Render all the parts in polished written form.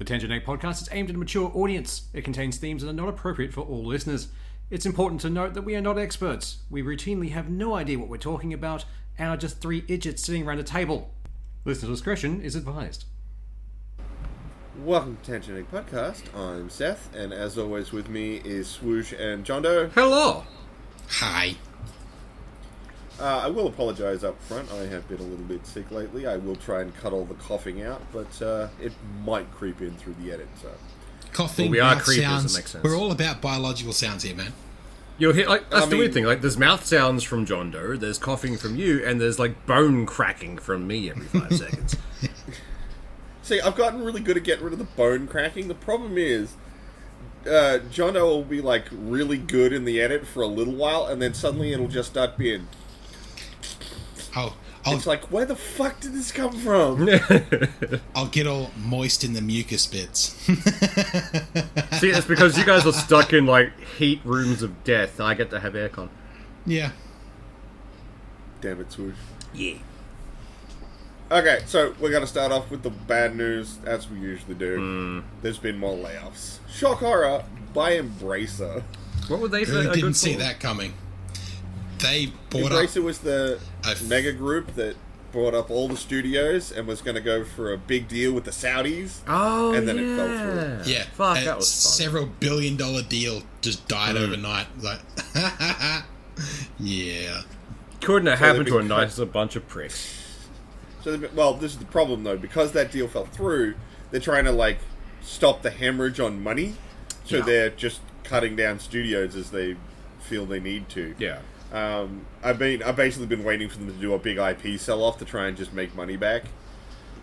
The Tangent 8 podcast is aimed at a mature audience. It contains themes that are not appropriate for all listeners. It's important to note that we are not experts. We routinely have no idea what we're talking about and are just three idiots sitting around a table. Listener discretion is advised. Welcome to Tangent 8 Podcast. I'm Seth, and as always with me is Swoosh and John Doe. Hello! Hi. I will apologise up front. I have been a little bit sick lately. I will try and cut all the coughing out, but it might creep in through the edit, so... Coughing, we are mouth creepers, sounds. it makes sense. We're all about biological sounds here, man. You'll hear, that's the weird thing, there's mouth sounds from John Doe, there's coughing from you, and there's, bone cracking from me every 5 seconds. See, I've gotten really good at getting rid of the bone cracking. The problem is, John Doe will be, really good in the edit for a little while, and then suddenly it'll just start being... It's like, where the fuck did this come from? I'll get all moist in the mucus bits. See, it's because you guys are stuck in, heat rooms of death. I get to have aircon. Yeah. Damn it, Swoosh. Yeah. Okay, so we're going to start off with the bad news, as we usually do. There's been more layoffs. Shock horror by Embracer. What were they Really for? didn't see that coming. They bought Embracer up... was the mega group that brought up all the studios and was going to go for a big deal with the Saudis. Oh, and then yeah. it fell through. Yeah. Fuck, that was fun. Several billion-dollar deal just died overnight. Yeah. Couldn't have So happened they've to a been nicer bunch of pricks. So, this is the problem though, because that deal fell through, they're trying to stop the hemorrhage on money, so they're just cutting down studios as they feel they need to. Yeah. I've basically been waiting for them to do a big IP sell-off to try and just make money back.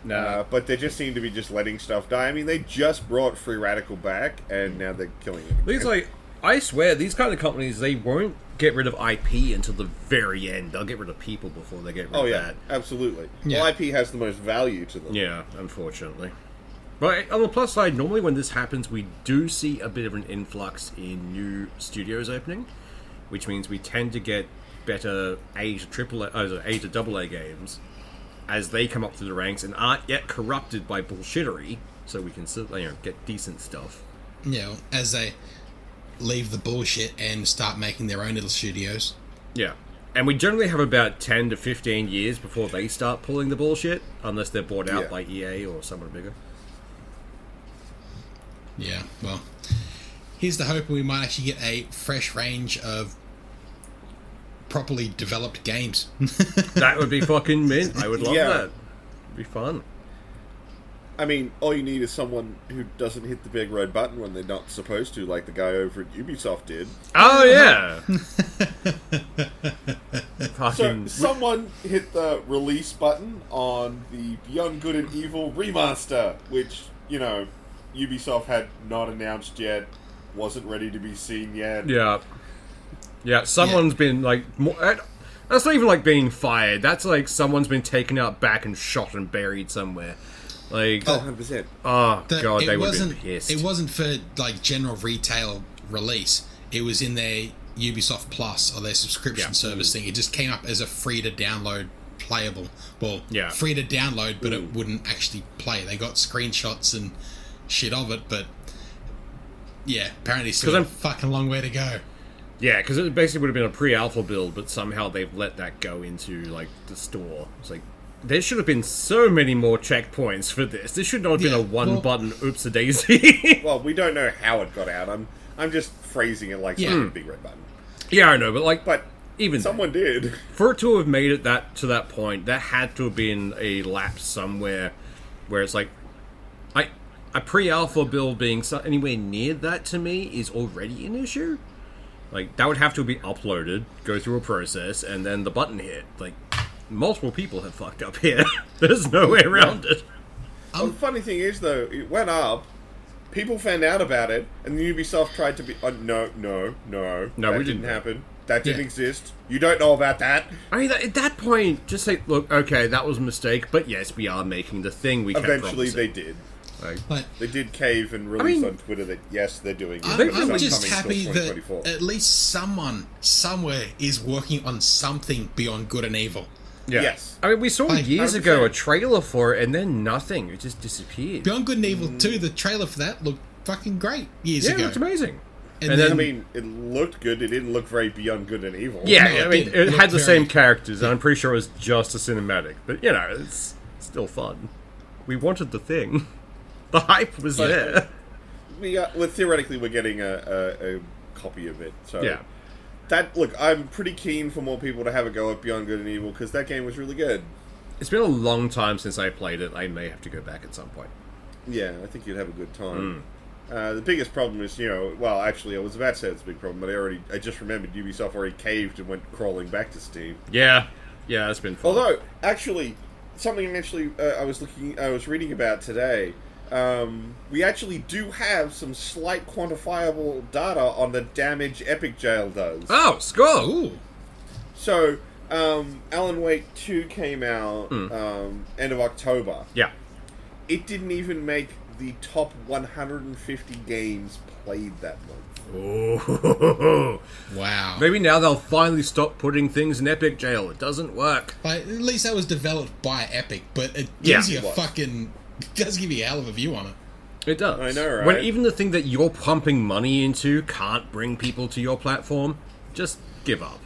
No. But they just seem to be just letting stuff die. I mean, they just brought Free Radical back, and now they're killing it again. These I swear, these kind of companies, they won't get rid of IP until the very end. They'll get rid of people before they get rid of that. Absolutely. Yeah. Well, IP has the most value to them. Yeah, unfortunately. But on the plus side, normally when this happens, we do see a bit of an influx in new studios opening, which means we tend to get better A to AA games as they come up through the ranks and aren't yet corrupted by bullshittery, so we can still get decent stuff. As they leave the bullshit and start making their own little studios. Yeah. And we generally have about 10 to 15 years before they start pulling the bullshit, unless they're bought out by EA or someone bigger. Yeah, well, here's the hope we might actually get a fresh range of properly developed games. That would be fucking mint. I would love Yeah. that. It'd be fun. I mean, all you need is someone who doesn't hit the big red button when they're not supposed to, like the guy over at Ubisoft did. Oh, yeah! So, Fucking... someone hit the release button on the Beyond Good and Evil remaster, which, Ubisoft had not announced yet, wasn't ready to be seen yet. Yeah. Yeah, someone's been, that's not even, being fired. That's, someone's been taken out back and shot and buried somewhere. 100%. Oh, God, they would be pissed. It wasn't for, general retail release. It was in their Ubisoft Plus, or their subscription service thing. It just came up as a free-to-download playable. Well, free to download, but it wouldn't actually play. They got screenshots and shit of it, but... Yeah, apparently still got a fucking long way to go. Yeah, because it basically would have been a pre-alpha build, but somehow they've let that go into, the store. It's there should have been so many more checkpoints for this. This should not have been a one-button oops-a-daisy. Well, we don't know how it got out. I'm just phrasing it like a big red button. Yeah, I know, but, But even someone did. For it to have made it to that point, there had to have been a lapse somewhere where it's a pre-alpha build being anywhere near that, to me, is already an issue. That would have to be uploaded, go through a process, and then the button hit. Multiple people have fucked up here. There's no way around it. Well, the funny thing is, though, it went up, people found out about it, and Ubisoft tried to be... no, that didn't happen. That didn't exist. You don't know about that. I mean, at that point, just say, look, okay, that was a mistake, but yes, we are making the thing we kept Eventually, promising. they did. But They did cave and release on Twitter that, yes, they're doing it. I'm just happy that at least someone, somewhere, is working on something beyond good and evil. Yeah. Yes. I mean, we saw Like, years ago 100%. a trailer for it, and then nothing. It just disappeared. Beyond Good and Evil 2, the trailer for that looked fucking great years Yeah, ago. it looked amazing. And I then, mean, it looked good. It didn't look very Beyond Good and Evil. Yeah, No, I mean, it it looked had the very- same characters, and I'm pretty sure it was just a cinematic. But, you know, it's still fun. We wanted the thing. The hype was there. Well, theoretically, we're getting a copy of it. So Yeah. look, I'm pretty keen for more people to have a go at Beyond Good and Evil because that game was really good. It's been a long time since I played it. I may have to go back at some point. Yeah, I think you'd have a good time. The biggest problem is, well, actually, I was about to say it's a big problem, but I just remembered Ubisoft already caved and went crawling back to Steam. Yeah, it's been fun. Although, actually, something I was reading about today. We actually do have some slight quantifiable data on the damage Epic Jail does. Oh, skull! ooh, So, Alan Wake 2 came out end of October. Yeah. It didn't even make the top 150 games played that month. Oh. wow. Maybe now they'll finally stop putting things in Epic Jail. It doesn't work. Like, at least that was developed by Epic, but it Yeah, gives you it a was. fucking... It does give you a hell of a view on it. It does. I know, right? When even the thing that you're pumping money into can't bring people to your platform, just give up.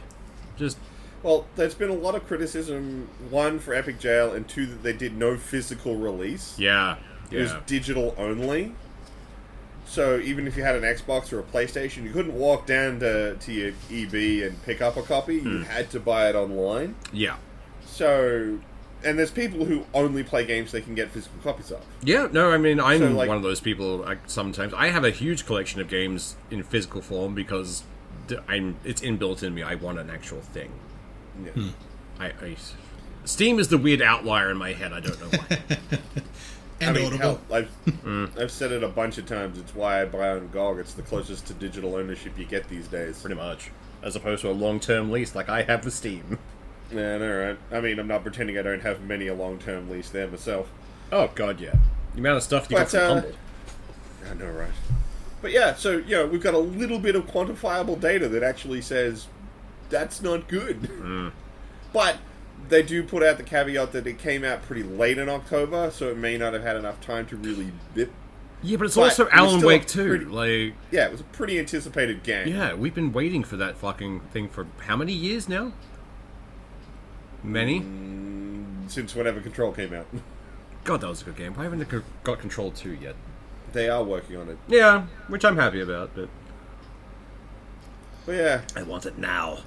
Just Well, there's been a lot of criticism, one, for Epic Jail, and two, that they did no physical release. yeah. It was digital only. So even if you had an Xbox or a PlayStation, you couldn't walk down to your EB and pick up a copy. You had to buy it online. Yeah. So, and there's people who only play games they can get physical copies of. Yeah, no, I mean, I'm So, like- one of those people. Sometimes I have a huge collection of games in physical form because it's inbuilt in me. I want an actual thing. Yeah. Steam is the weird outlier in my head. I don't know why. And hell, Audible. I've said it a bunch of times. It's why I buy on GOG. It's the closest to digital ownership you get these days. Pretty much, as opposed to a long-term lease like I have with Steam. Yeah, I know, right? I mean, I'm not pretending I don't have many a long-term lease there myself. Oh god, yeah. The amount of stuff you got from Humble. I know, right? But yeah, so, we've got a little bit of quantifiable data that actually says that's not good. But they do put out the caveat that it came out pretty late in October, so it may not have had enough time to really dip. Yeah, but it's But also it was Alan still Wake a 2. pretty- Yeah, it was a pretty anticipated game. Yeah, we've been waiting for that fucking thing for how many years now? Many? Since whenever Control came out. God, that was a good game. Why haven't they got Control 2 yet? They are working on it. Yeah, which I'm happy about, but But yeah, I want it now.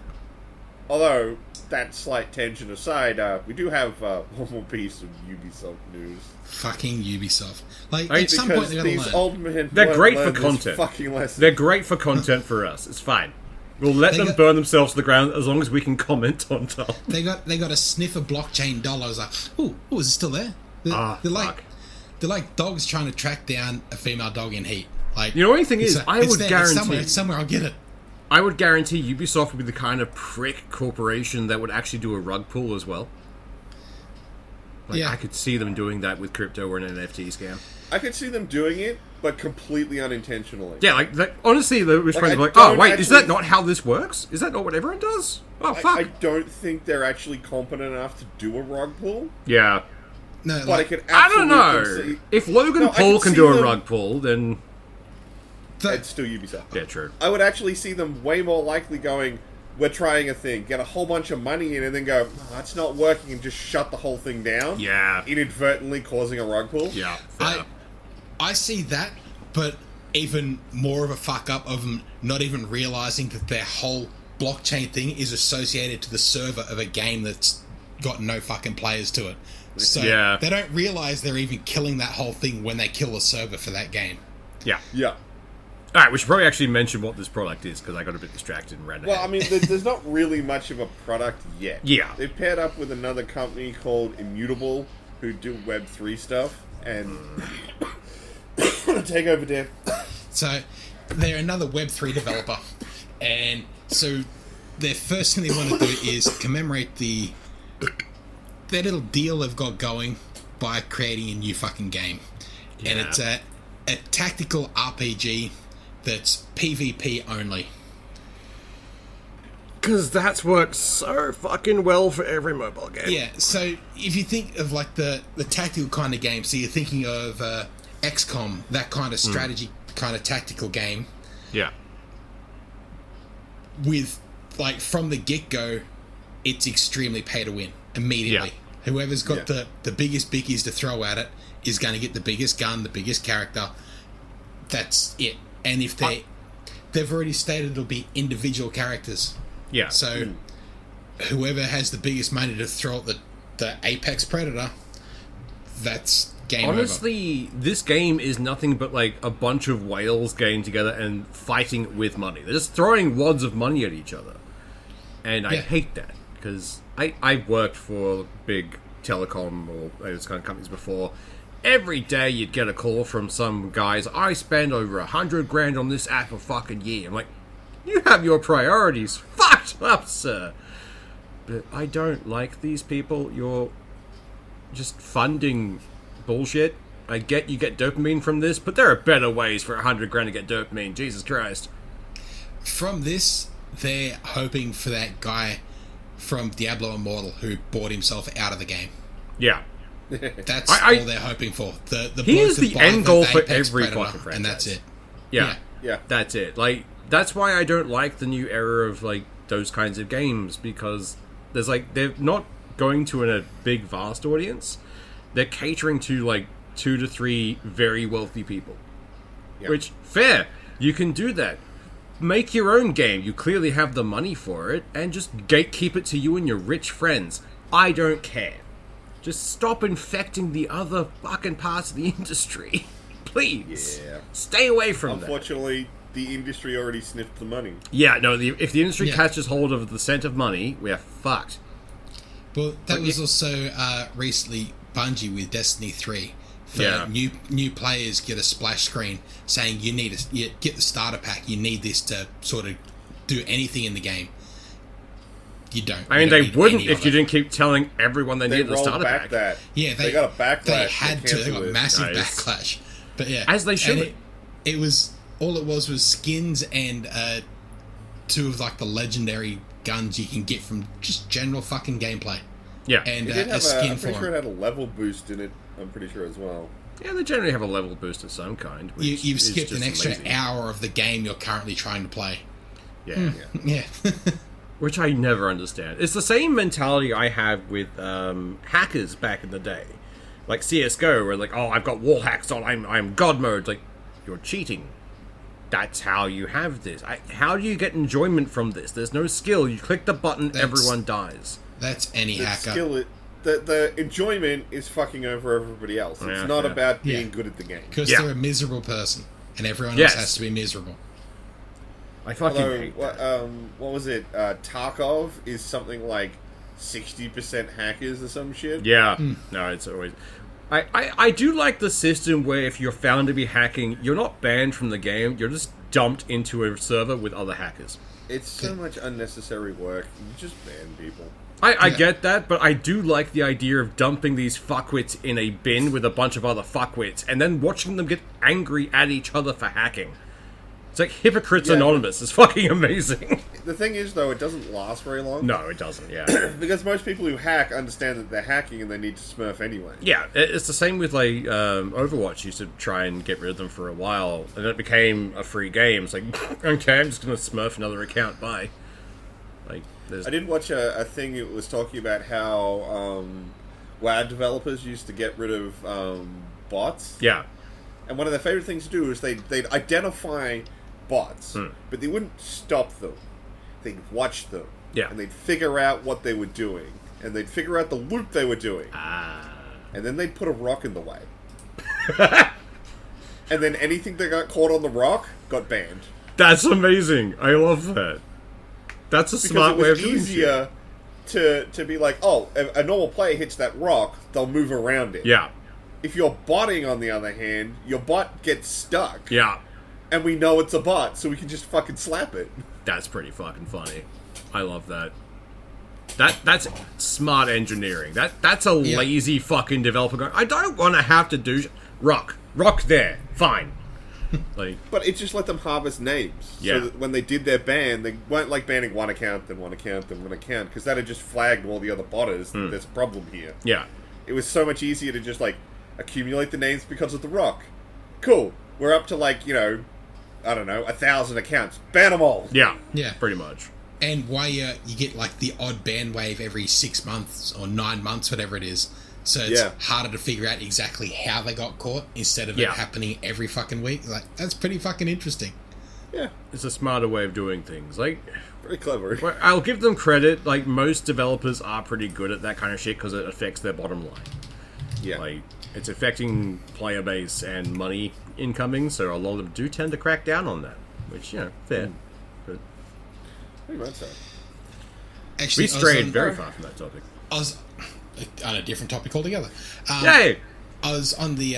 although, that slight tangent aside, we do have one more piece of Ubisoft news. Fucking Ubisoft. Like, I- at some point Because they gotta these learn. old men They're won't great for learn this content. fucking lesson. They're great for content for us. It's fine. We'll let They them got- burn themselves to the ground as long as we can comment on top. They got a sniff of blockchain dollars. Like, oh, is it still there? They're like dogs trying to track down a female dog in heat. Like, You know, the only thing it's is, a- I it's would there, guarantee... it's somewhere. I'll get it. I would guarantee Ubisoft would be the kind of prick corporation that would actually do a rug pull as well. Like, Yeah. I could see them doing that with crypto or an NFT scam. I could see them doing it, but completely unintentionally. Yeah, honestly, they were trying to be I like, oh, don't wait, is that actually- not how this works? Is that not what everyone does? Oh, fuck. I don't think they're actually competent enough to do a rug pull, Yeah. No, but like, I could I don't absolutely know. see... If Logan No, I Paul could can see do a them- rug pull, then... It's still Ubisoft. Yeah, true. I would actually see them way more likely going, we're trying a thing, get a whole bunch of money in, and then go, oh, it's not working, and just shut the whole thing down. Yeah. Inadvertently causing a rug pull. Yeah, fair. I see that, but even more of a fuck up of them not even realizing that their whole blockchain thing is associated to the server of a game that's got no fucking players to it. So Yeah. they don't realize they're even killing that whole thing when they kill the server for that game. Yeah. Yeah. Alright, we should probably actually mention what this product is, because I got a bit distracted and ran ahead. Well, I mean, there's not really much of a product yet. Yeah. They've paired up with another company called Immutable, who do Web3 stuff, and take over there. So they're another Web3 developer, and so their first thing they want to do is commemorate their little deal they've got going by creating a new fucking game. Yeah. And it's a tactical RPG that's PvP only. Because that's worked so fucking well for every mobile game. Yeah, so if you think of like the tactical kind of game, so you're thinking of XCOM, that kind of strategy, kind of tactical game. Yeah. With, like, from the get-go, it's extremely pay to win immediately. Yeah. Whoever's got the biggest bickies to throw at it is going to get the biggest gun, the biggest character. That's it. And if they've already stated it'll be individual characters. Yeah. So whoever has the biggest money to throw at the apex predator, that's game over. Honestly, this game is nothing but like a bunch of whales getting together and fighting with money. They're just throwing wads of money at each other. And I hate that, because I worked for big telecom or those kind of companies before. Every day you'd get a call from some guys, I spend over $100,000 on this app a fucking year. I'm like, you have your priorities fucked up, sir. But I don't like these people. You're just funding bullshit. I get you get dopamine from this, but there are better ways for $100,000 to get dopamine. Jesus Christ. From this, they're hoping for that guy from Diablo Immortal who bought himself out of the game. Yeah. That's all they're hoping for. The he is the end goal for every fucking franchise. And that's it. Yeah. That's it. Like, that's why I don't like the new era of, like, those kinds of games, because there's, like, they're not going to a big, vast audience. They're catering to, like, 2 to 3 very wealthy people. Yep. Which, fair. You can do that. Make your own game. You clearly have the money for it, and just gatekeep it to you and your rich friends. I don't care. Just stop infecting the other fucking parts of the industry. Please. Yeah. Stay away from that. Unfortunately, the industry already sniffed the money. Yeah, no, if the industry catches hold of the scent of money, we're fucked. Well, that was also recently Bungie with Destiny 3. For new players get a splash screen saying you need to get the starter pack. You need this to sort of do anything in the game. You don't. I mean, they wouldn't if you didn't keep telling everyone they needed the starter pack. That. Yeah, they got a backlash. They had to. They got massive backlash. But yeah, as they should. It was all it was skins and 2 of like the legendary guns you can get from just general fucking gameplay. Yeah, and it did have a skin I'm for pretty sure it had a level boost in it. I'm pretty sure as well. Yeah, they generally have a level boost of some kind. You've skipped an extra hour of the game you're currently trying to play. Yeah. Yeah. Which I never understand. It's the same mentality I have with hackers back in the day. Like CSGO, where like, oh, I've got wall hacks on, I'm God mode. Like, you're cheating. That's how you have this. How do you get enjoyment from this? There's no skill. You click the button, everyone dies. That's any hacker. Skill, the enjoyment is fucking over everybody else. It's not about being good at the game. Because they're a miserable person, and everyone else has to be miserable. I fucking hate that. What was it? Tarkov is something like 60% hackers or some shit. Yeah. No, it's always... I do like the system where if you're found to be hacking, you're not banned from the game, you're just dumped into a server with other hackers. It's so much unnecessary work. You just ban people. I get that, but I do like the idea of dumping these fuckwits in a bin with a bunch of other fuckwits, and then watching them get angry at each other for hacking. It's like Hypocrites Anonymous. It's fucking amazing. The thing is, though, it doesn't last very long. No, it doesn't, because most people who hack understand that they're hacking and they need to smurf anyway. Yeah, it's the same with, like, Overwatch used to try and get rid of them for a while, and then it became a free game. It's like, okay, I'm just going to smurf another account, bye. Like, I did watch a thing that was talking about how WoW developers used to get rid of bots. Yeah. And one of their favorite things to do is they'd identify bots, but they wouldn't stop them. They'd watch them. Yeah. And they'd figure out what they were doing. And they'd figure out the loop they were doing. And then they'd put a rock in the way. And then anything that got caught on the rock got banned. That's amazing. I love that. That's a smart way of doing shit. Because it was easier to be like, oh, a normal player hits that rock, they'll move around it. Yeah. If you're botting, on the other hand, your bot gets stuck. Yeah. And we know it's a bot, so we can just fucking slap it. That's pretty fucking funny. I love that. That's smart engineering. That's a lazy fucking developer going, I don't want to have to do... Rock there. Fine. Like, but it just let them harvest names. Yeah. So that when they did their ban, they weren't like banning one account, then one account, then one account, because that had just flagged all the other botters that there's a problem here. yeah. It was so much easier to just, like, accumulate the names because of The Rock. Cool. We're up to, like, I don't know, 1,000 accounts. Ban them all. Yeah. Yeah. Pretty much. And why you get like the odd ban wave every 6 months or 9 months, whatever it is. So it's harder to figure out exactly how they got caught instead of it happening every fucking week. Like, that's pretty fucking interesting. Yeah. It's a smarter way of doing things. Like, very clever. Well, I'll give them credit. Like, most developers are pretty good at that kind of shit because it affects their bottom line. Yeah. Like, it's affecting player base and money incoming, so a lot of them do tend to crack down on that. Which, fair. But pretty much so. Actually, we strayed very far from that topic. I was on a different topic altogether. Yay! I was on the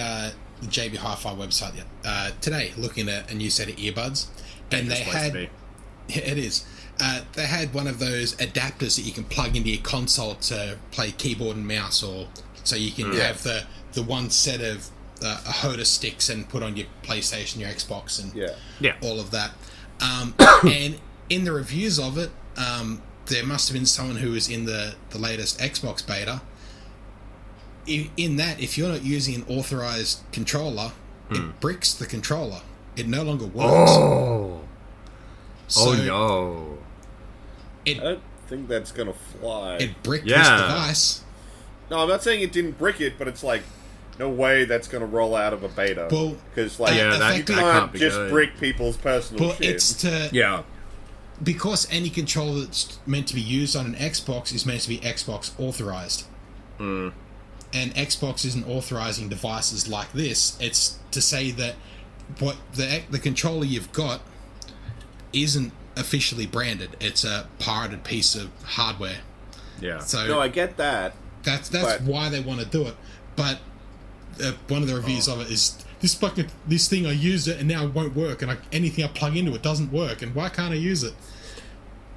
JB Hi-Fi website today looking at a new set of earbuds, and they had it is. They had one of those adapters that you can plug into your console to play keyboard and mouse, or so you can have the one set of Hoda sticks and put on your PlayStation, your Xbox, and all of that. And in the reviews of it, there must have been someone who was in the latest Xbox beta. In that, if you're not using an authorized controller, it bricks the controller. It no longer works. Oh no! I don't think that's gonna fly. It bricked this device. No, I'm not saying it didn't brick it, but it's like, no way that's gonna roll out of a beta. Well, because like you can't just brick people's personal shit. It's to because any controller that's meant to be used on an Xbox is meant to be Xbox authorized. And Xbox isn't authorizing devices like this. It's to say that what the controller you've got isn't officially branded. It's a pirated piece of hardware. Yeah. So no, I get that. That's why they want to do it. But one of the reviews of it is this thing, I used it and now it won't work, and anything I plug into it doesn't work, and why can't I use it?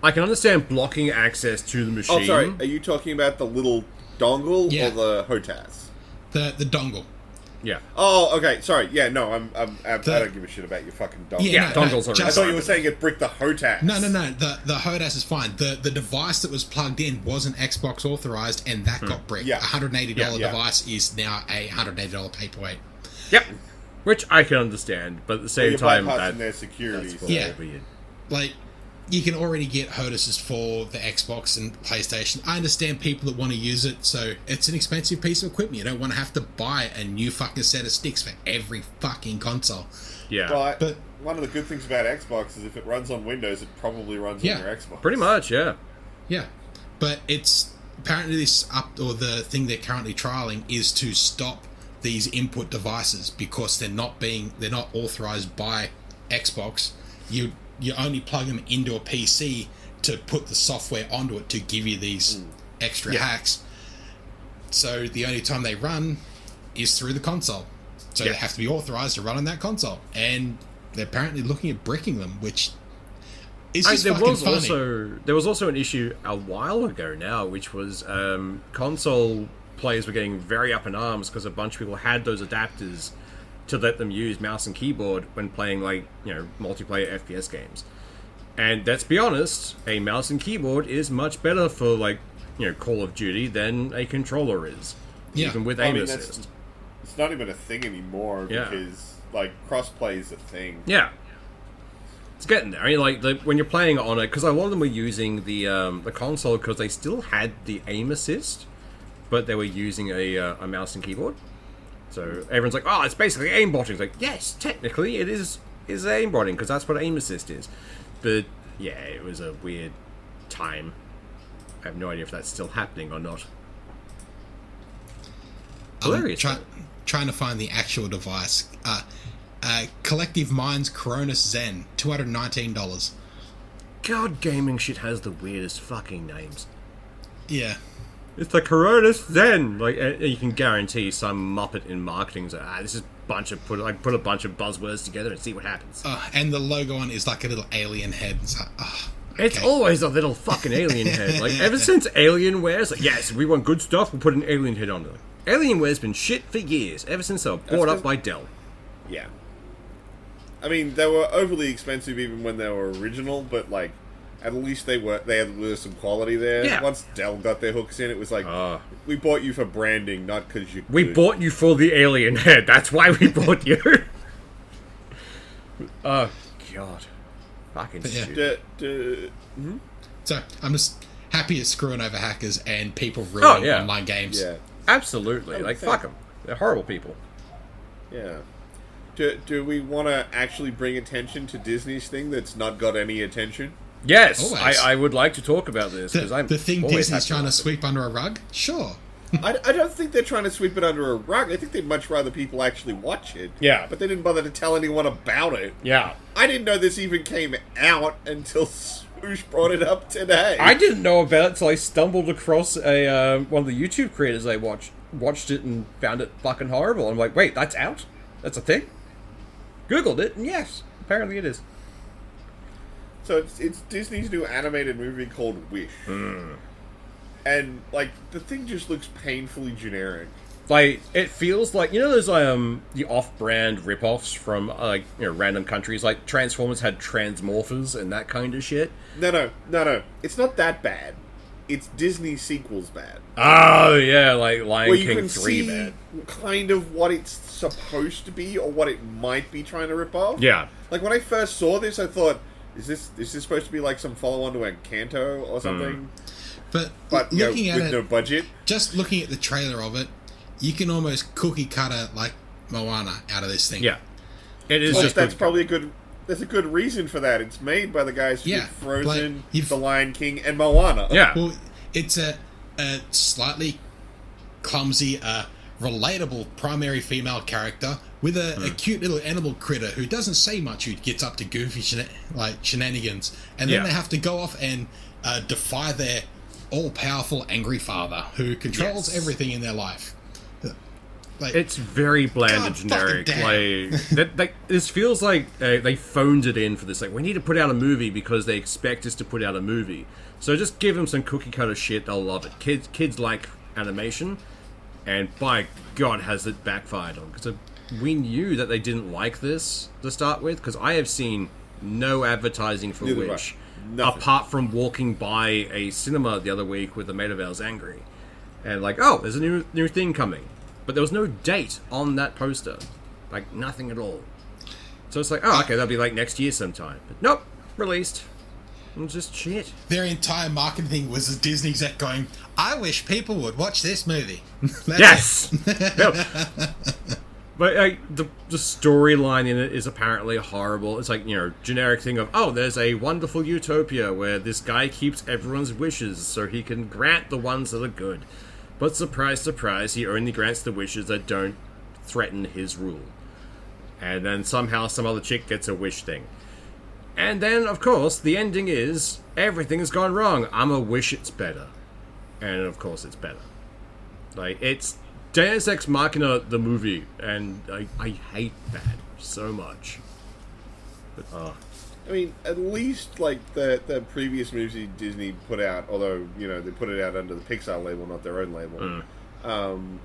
I can understand blocking access to the machine. Oh, sorry. Are you talking about the little dongle or the HOTAS? The dongle. Yeah. Oh, okay. Sorry. Yeah, no, I don't give a shit about your fucking dongle. Yeah, dongles are. I thought you were saying it bricked the HOTAS. No. The HOTAS is fine. The device that was plugged in wasn't Xbox authorized, and that got bricked. Yeah. $180 device is now a $180 paperweight. Yep. Which I can understand, but at the same time, bypassing their security. Yeah. Like, you can already get HOTASes for the Xbox and PlayStation. I understand people that want to use it, so it's an expensive piece of equipment. You don't want to have to buy a new fucking set of sticks for every fucking console. Yeah. But one of the good things about Xbox is if it runs on Windows, it probably runs on your Xbox. Pretty much, yeah. Yeah. But it's apparently the thing they're currently trialing is to stop these input devices because they're not authorized by Xbox. You only plug them into a PC to put the software onto it to give you these extra hacks. So the only time they run is through the console. So they have to be authorized to run on that console. And they're apparently looking at bricking them, which is just fucking funny. There was also an issue a while ago now, which was console players were getting very up in arms because a bunch of people had those adapters to let them use mouse and keyboard when playing, like, multiplayer FPS games. And let's be honest, a mouse and keyboard is much better for, like, Call of Duty than a controller is. Yeah. Even with aim assist. It's not even a thing anymore because, like, crossplay is a thing. Yeah. It's getting there. I mean, like, when you're playing on it, because a lot of them were using the console because they still had the aim assist, but they were using a mouse and keyboard. So everyone's like, oh, it's basically aimbotting. It's like, yes, technically it is aimbotting because that's what aim assist is. But yeah, it was a weird time. I have no idea if that's still happening or not. Hilarious. Trying to find the actual device. Collective Minds Cronus Zen, $219. God, gaming shit has the weirdest fucking names. Yeah. It's the Cronus Zen. Like, you can guarantee some muppet in marketing is like, this is put a bunch of buzzwords together and see what happens. And the logo on is like a little alien head. It's like, okay. It's always a little fucking alien head. Like, ever since Alienware, it's like, yes, we want good stuff, we'll put an alien head on it. Alienware's been shit for years, ever since they were bought up by Dell. Yeah. I mean, they were overly expensive even when they were original, but like, at least there was some quality there. Yeah. Once Dell got their hooks in, it was like, we bought you for branding, not because you. We bought you for the alien head. That's why we bought you. Oh God, fucking stupid. So I'm just happy it's screwing over hackers and people ruining online games. Yeah, absolutely. Like fuck them. They're horrible people. Yeah. Do we want to actually bring attention to Disney's thing that's not got any attention? Yes, I would like to talk about this because the thing Disney's trying to sweep under a rug. Sure. I don't think they're trying to sweep it under a rug. I think they'd much rather people actually watch it. Yeah. But they didn't bother to tell anyone about it. Yeah. I didn't know this even came out until Swoosh brought it up today. I didn't know about it until I stumbled across a one of the YouTube creators I watched it and found it fucking horrible. I'm like, wait, that's out? That's a thing? Googled it, and yes, apparently it is. So it's Disney's new animated movie called Wish. And, like, the thing just looks painfully generic. Like, it feels like, you know those, the off-brand rip-offs from, like, you know, random countries? Like, Transformers had Transmorphers and that kind of shit? No. It's not that bad. It's Disney sequels bad. Oh, yeah, like Lion King 3 see bad. Kind of what it's supposed to be, or what it might be trying to rip off. Yeah. Like, when I first saw this, I thought, is this supposed to be like some follow-on to Encanto or something? But looking at it, no budget. Just looking at the trailer of it, you can almost cookie cutter like Moana out of this thing. Yeah, it is. Well, just that's probably a good. There's a good reason for that. It's made by the guys who did Frozen, The Lion King, and Moana. Yeah. Well, it's a slightly clumsy, relatable primary female character with a cute little animal critter who doesn't say much, who gets up to goofy shenanigans, and then they have to go off and defy their all-powerful angry father who controls everything in their life. Like, it's very bland and generic. Like this feels like they phoned it in for this. Like, we need to put out a movie because they expect us to put out a movie. So just give them some cookie cutter shit; they'll love it. Kids like animation, and by God, has it backfired on? Because we knew that they didn't like this to start with. Because I have seen no advertising for Wish. Apart from walking by a cinema the other week with the Maid of Vale's Angry. And like, oh, there's a new thing coming. But there was no date on that poster. Like, nothing at all. So it's like, oh, okay, that'll be like next year sometime. But nope, released. It was just shit. Their entire marketing thing was a Disney exec going, I wish people would watch this movie. Yes! But the storyline in it is apparently horrible. It's like, you know, generic thing of, oh, there's a wonderful utopia where this guy keeps everyone's wishes so he can grant the ones that are good. But surprise, surprise, he only grants the wishes that don't threaten his rule. And then somehow some other chick gets a wish thing. And then, of course, the ending is, everything has gone wrong. I'ma wish it's better. And of course it's better. Like, it's Deus Ex Machina, the movie, and I hate that so much. But, I mean, at least, like, the previous movies Disney put out, although, you know, they put it out under the Pixar label, not their own label,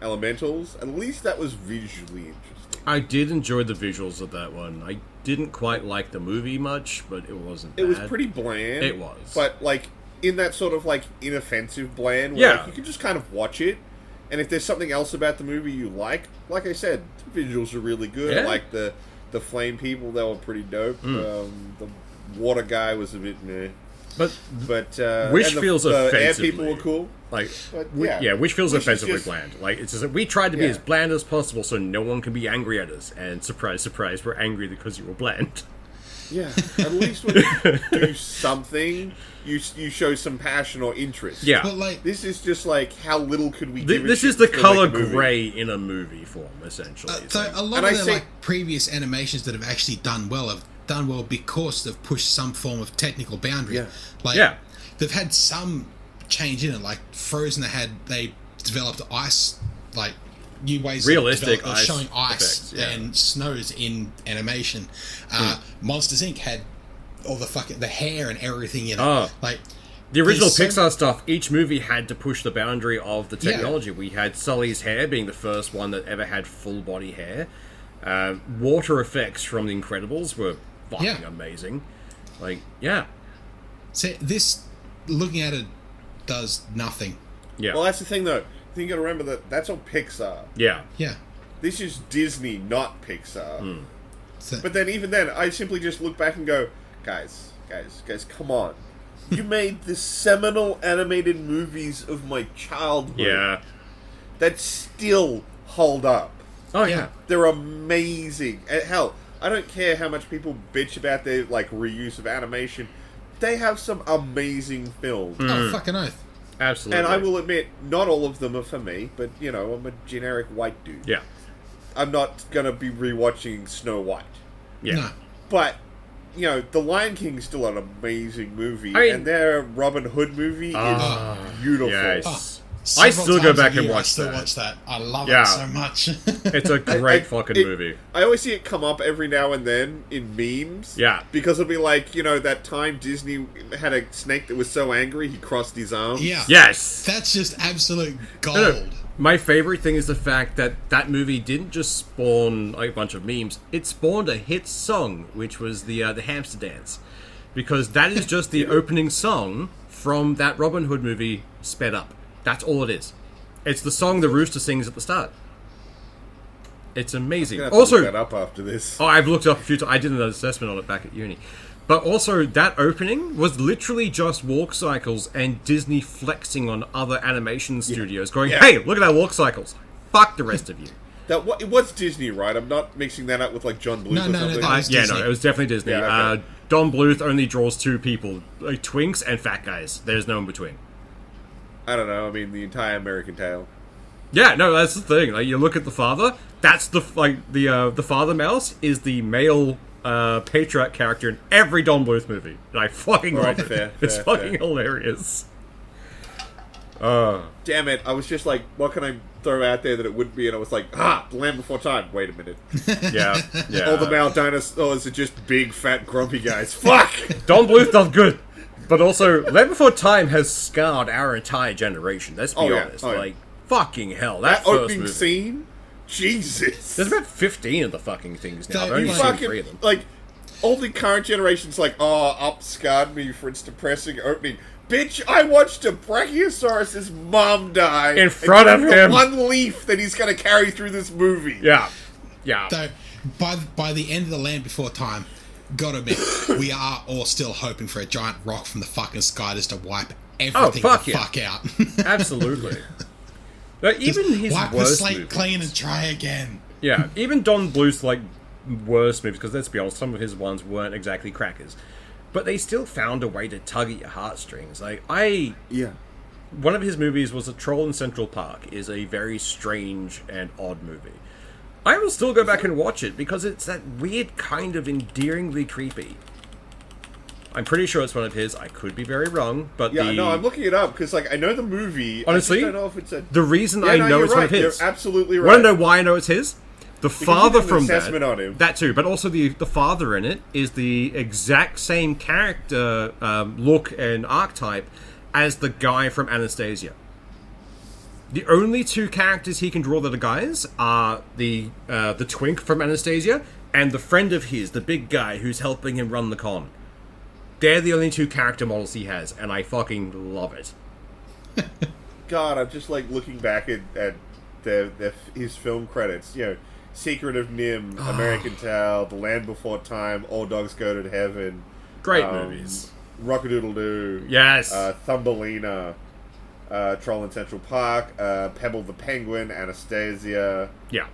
Elementals, at least that was visually interesting. I did enjoy the visuals of that one. I didn't quite like the movie much, but it wasn't bad. It was pretty bland. It was. But, like, in that sort of, like, inoffensive bland where like, you can just kind of watch it. And if there's something else about the movie you like I said, the visuals are really good. Yeah. I like the flame people, they were pretty dope. The water guy was a bit meh. But Wish feels the offensively. air people were cool. Like, but, Wish feels Wish offensively bland. Like, it's just that we tried to be as bland as possible so no one can be angry at us. And surprise, surprise, we're angry because you were bland. Yeah, at least when you do something, you show some passion or interest. Yeah. But like, this is just like, how little could we give This is the color gray in a movie form, essentially. So a lot of the previous animations that have actually done well because they've pushed some form of technical boundary. Yeah. Like, they've had some change in it. Like Frozen, they developed ice, like new ways realistic of showing effects, ice and snows in animation. Monsters Inc. had all the hair and everything in it. Like the original Pixar stuff, each movie had to push the boundary of the technology. We had Sully's hair being the first one that ever had full body hair. Water effects from The Incredibles were fucking amazing. Like, So this, looking at it, does nothing. Yeah. Well, that's the thing, though. You got to remember that that's all Pixar. Yeah. Yeah. This is Disney, not Pixar. So, But then, even then, I simply just look back and go, guys, come on. You made the seminal animated movies of my childhood. Yeah. That still hold up. Oh, yeah. They're amazing. And hell, I don't care how much people bitch about their, like, reuse of animation. They have some amazing films. oh, fucking oath. Absolutely. And I will admit, not all of them are for me, but, you know, I'm a generic white dude. Yeah. I'm not going to be rewatching Snow White. Yeah. No. But, you know, The Lion King is still an amazing movie, I mean- and their Robin Hood movie is beautiful. Yes. Oh, I several still go times a back and year, watch I still that. watch that. I love Yeah. it so much. It's a great fucking movie. I always see it come up every now and then in memes. Yeah. Because it'll be like, you know, that time Disney had a snake that was so angry he crossed his arms. Yeah. Yes. That's just absolute gold. No. My favorite thing is the fact that that movie didn't just spawn like, a bunch of memes. It spawned a hit song, which was the hamster dance. Because that is just the opening song from that Robin Hood movie sped up. That's all it is. It's the song the rooster sings at the start. It's amazing. I'm gonna have to Also, look that up after this. oh, I've looked up a few times. I did an assessment on it back at uni. But also, that opening was literally just walk cycles and Disney flexing on other animation studios, going, Yeah. hey, look at our walk cycles. Fuck the rest of you. It was Disney, right? I'm not mixing that up with like John Bluth No, or no, something. that was Yeah, Disney. no, it was definitely Disney. Yeah, okay. Don Bluth only draws two people, like twinks and fat guys. There's no in between. I don't know. I mean, the entire American Tale. Yeah, no, that's the thing. Like, you look at the father. That's the father mouse is the male patriarch character in every Don Bluth movie. And I fucking Alright, love it. fair, It's fair, fucking fair. hilarious. Damn it! I was just like, what can I throw out there that it would be? And I was like, The Land Before Time. Wait a minute. Yeah, yeah. All the male dinosaurs are just big, fat, grumpy guys. Fuck! Don Bluth does good, but also Land Before Time has scarred our entire generation. Let's be Oh, yeah. honest. Oh, yeah. Like, fucking hell, That first opening movie. scene? Jesus. There's about 15 of the fucking things now. I've That- only you seen Fucking, 3 of them. like, all the current generation's like, Up scarred me for its depressing opening. Bitch, I watched a Brachiosaurus' mom die In front and of give him. one leaf that he's going to carry through this movie. Yeah, yeah. So, by the end of The Land Before Time, gotta admit, we are all still hoping for a giant rock from the fucking sky just to wipe everything fuck the yeah. fuck out. Absolutely. Like, even his Wipe the worst slate movies. clean and try again. Yeah, even Don Bluth's like worst movies, because let's be honest, some of his ones weren't exactly crackers, but they still found a way to tug at your heartstrings. Like Yeah. one of his movies was A Troll in Central Park. Is a very strange and odd movie. I will still go back and watch it because it's that weird kind of endearingly creepy. I'm pretty sure it's one of his. I could be very wrong, but Yeah, no, I'm looking it up because, like, I know the movie. Honestly, I just don't know if it's a. the reason Yeah, I no, know you're it's right. one of his. You're absolutely right. Want to know why I know it's his? The father you did an from assessment on him. that too, but also the father in it is the exact same character look and archetype as the guy from Anastasia. The only two characters he can draw that are guys are the twink from Anastasia and the friend of his, the big guy who's helping him run the con. They're the only two character models he has, and I fucking love it. God, I'm just like looking back at his film credits. You know, Secret of Nim, American Tale, The Land Before Time, All Dogs Go to Heaven. Great movies. Rockadoodle-Doo. Yes. Thumbelina. Troll in Central Park. Pebble the Penguin. Anastasia. Yeah.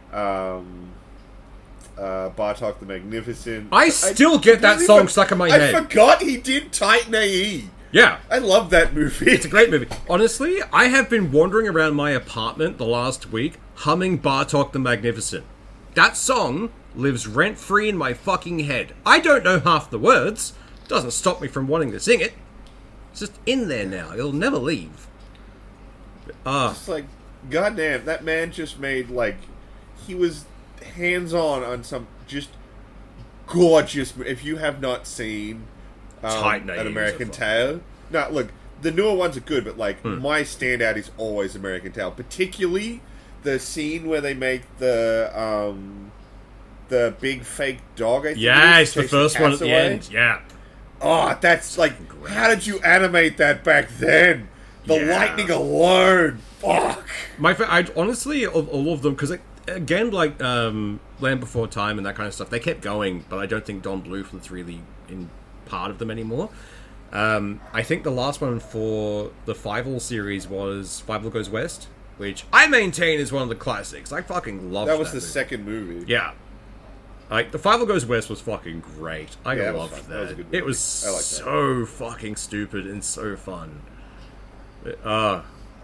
Bartok the Magnificent. I still get that completely song stuck in my head. I forgot he did Titan AE. Yeah. I love that movie. It's a great movie. Honestly, I have been wandering around my apartment the last week humming Bartok the Magnificent. That song lives rent-free in my fucking head. I don't know half the words. Doesn't stop me from wanting to sing it. It's just in there now. It'll never leave. It's like, goddamn, that man just made, like, he was hands-on some just gorgeous. If you have not seen Titan An AE American is a Tale, no, look, the newer ones are good, but like my standout is always American Tale, particularly the scene where they make the the big fake dog. I think Yes, the chasing first one at cats the away. end. Yeah. Oh, that's like, Great. how did you animate that back then? The Yeah. lightning alone. Fuck. I honestly, of all of them, because again, like Land Before Time and that kind of stuff, they kept going, but I don't think Don Bluth was really in part of them anymore. I think the last one for the Fievel series was Fievel Goes West, which I maintain is one of the classics. I fucking love that. That was the movie. second movie. Yeah. Like, the Fievel Goes West was fucking great. I Yeah, it was loved fun. that. That was a good It movie. was I liked that. so fucking stupid and so fun.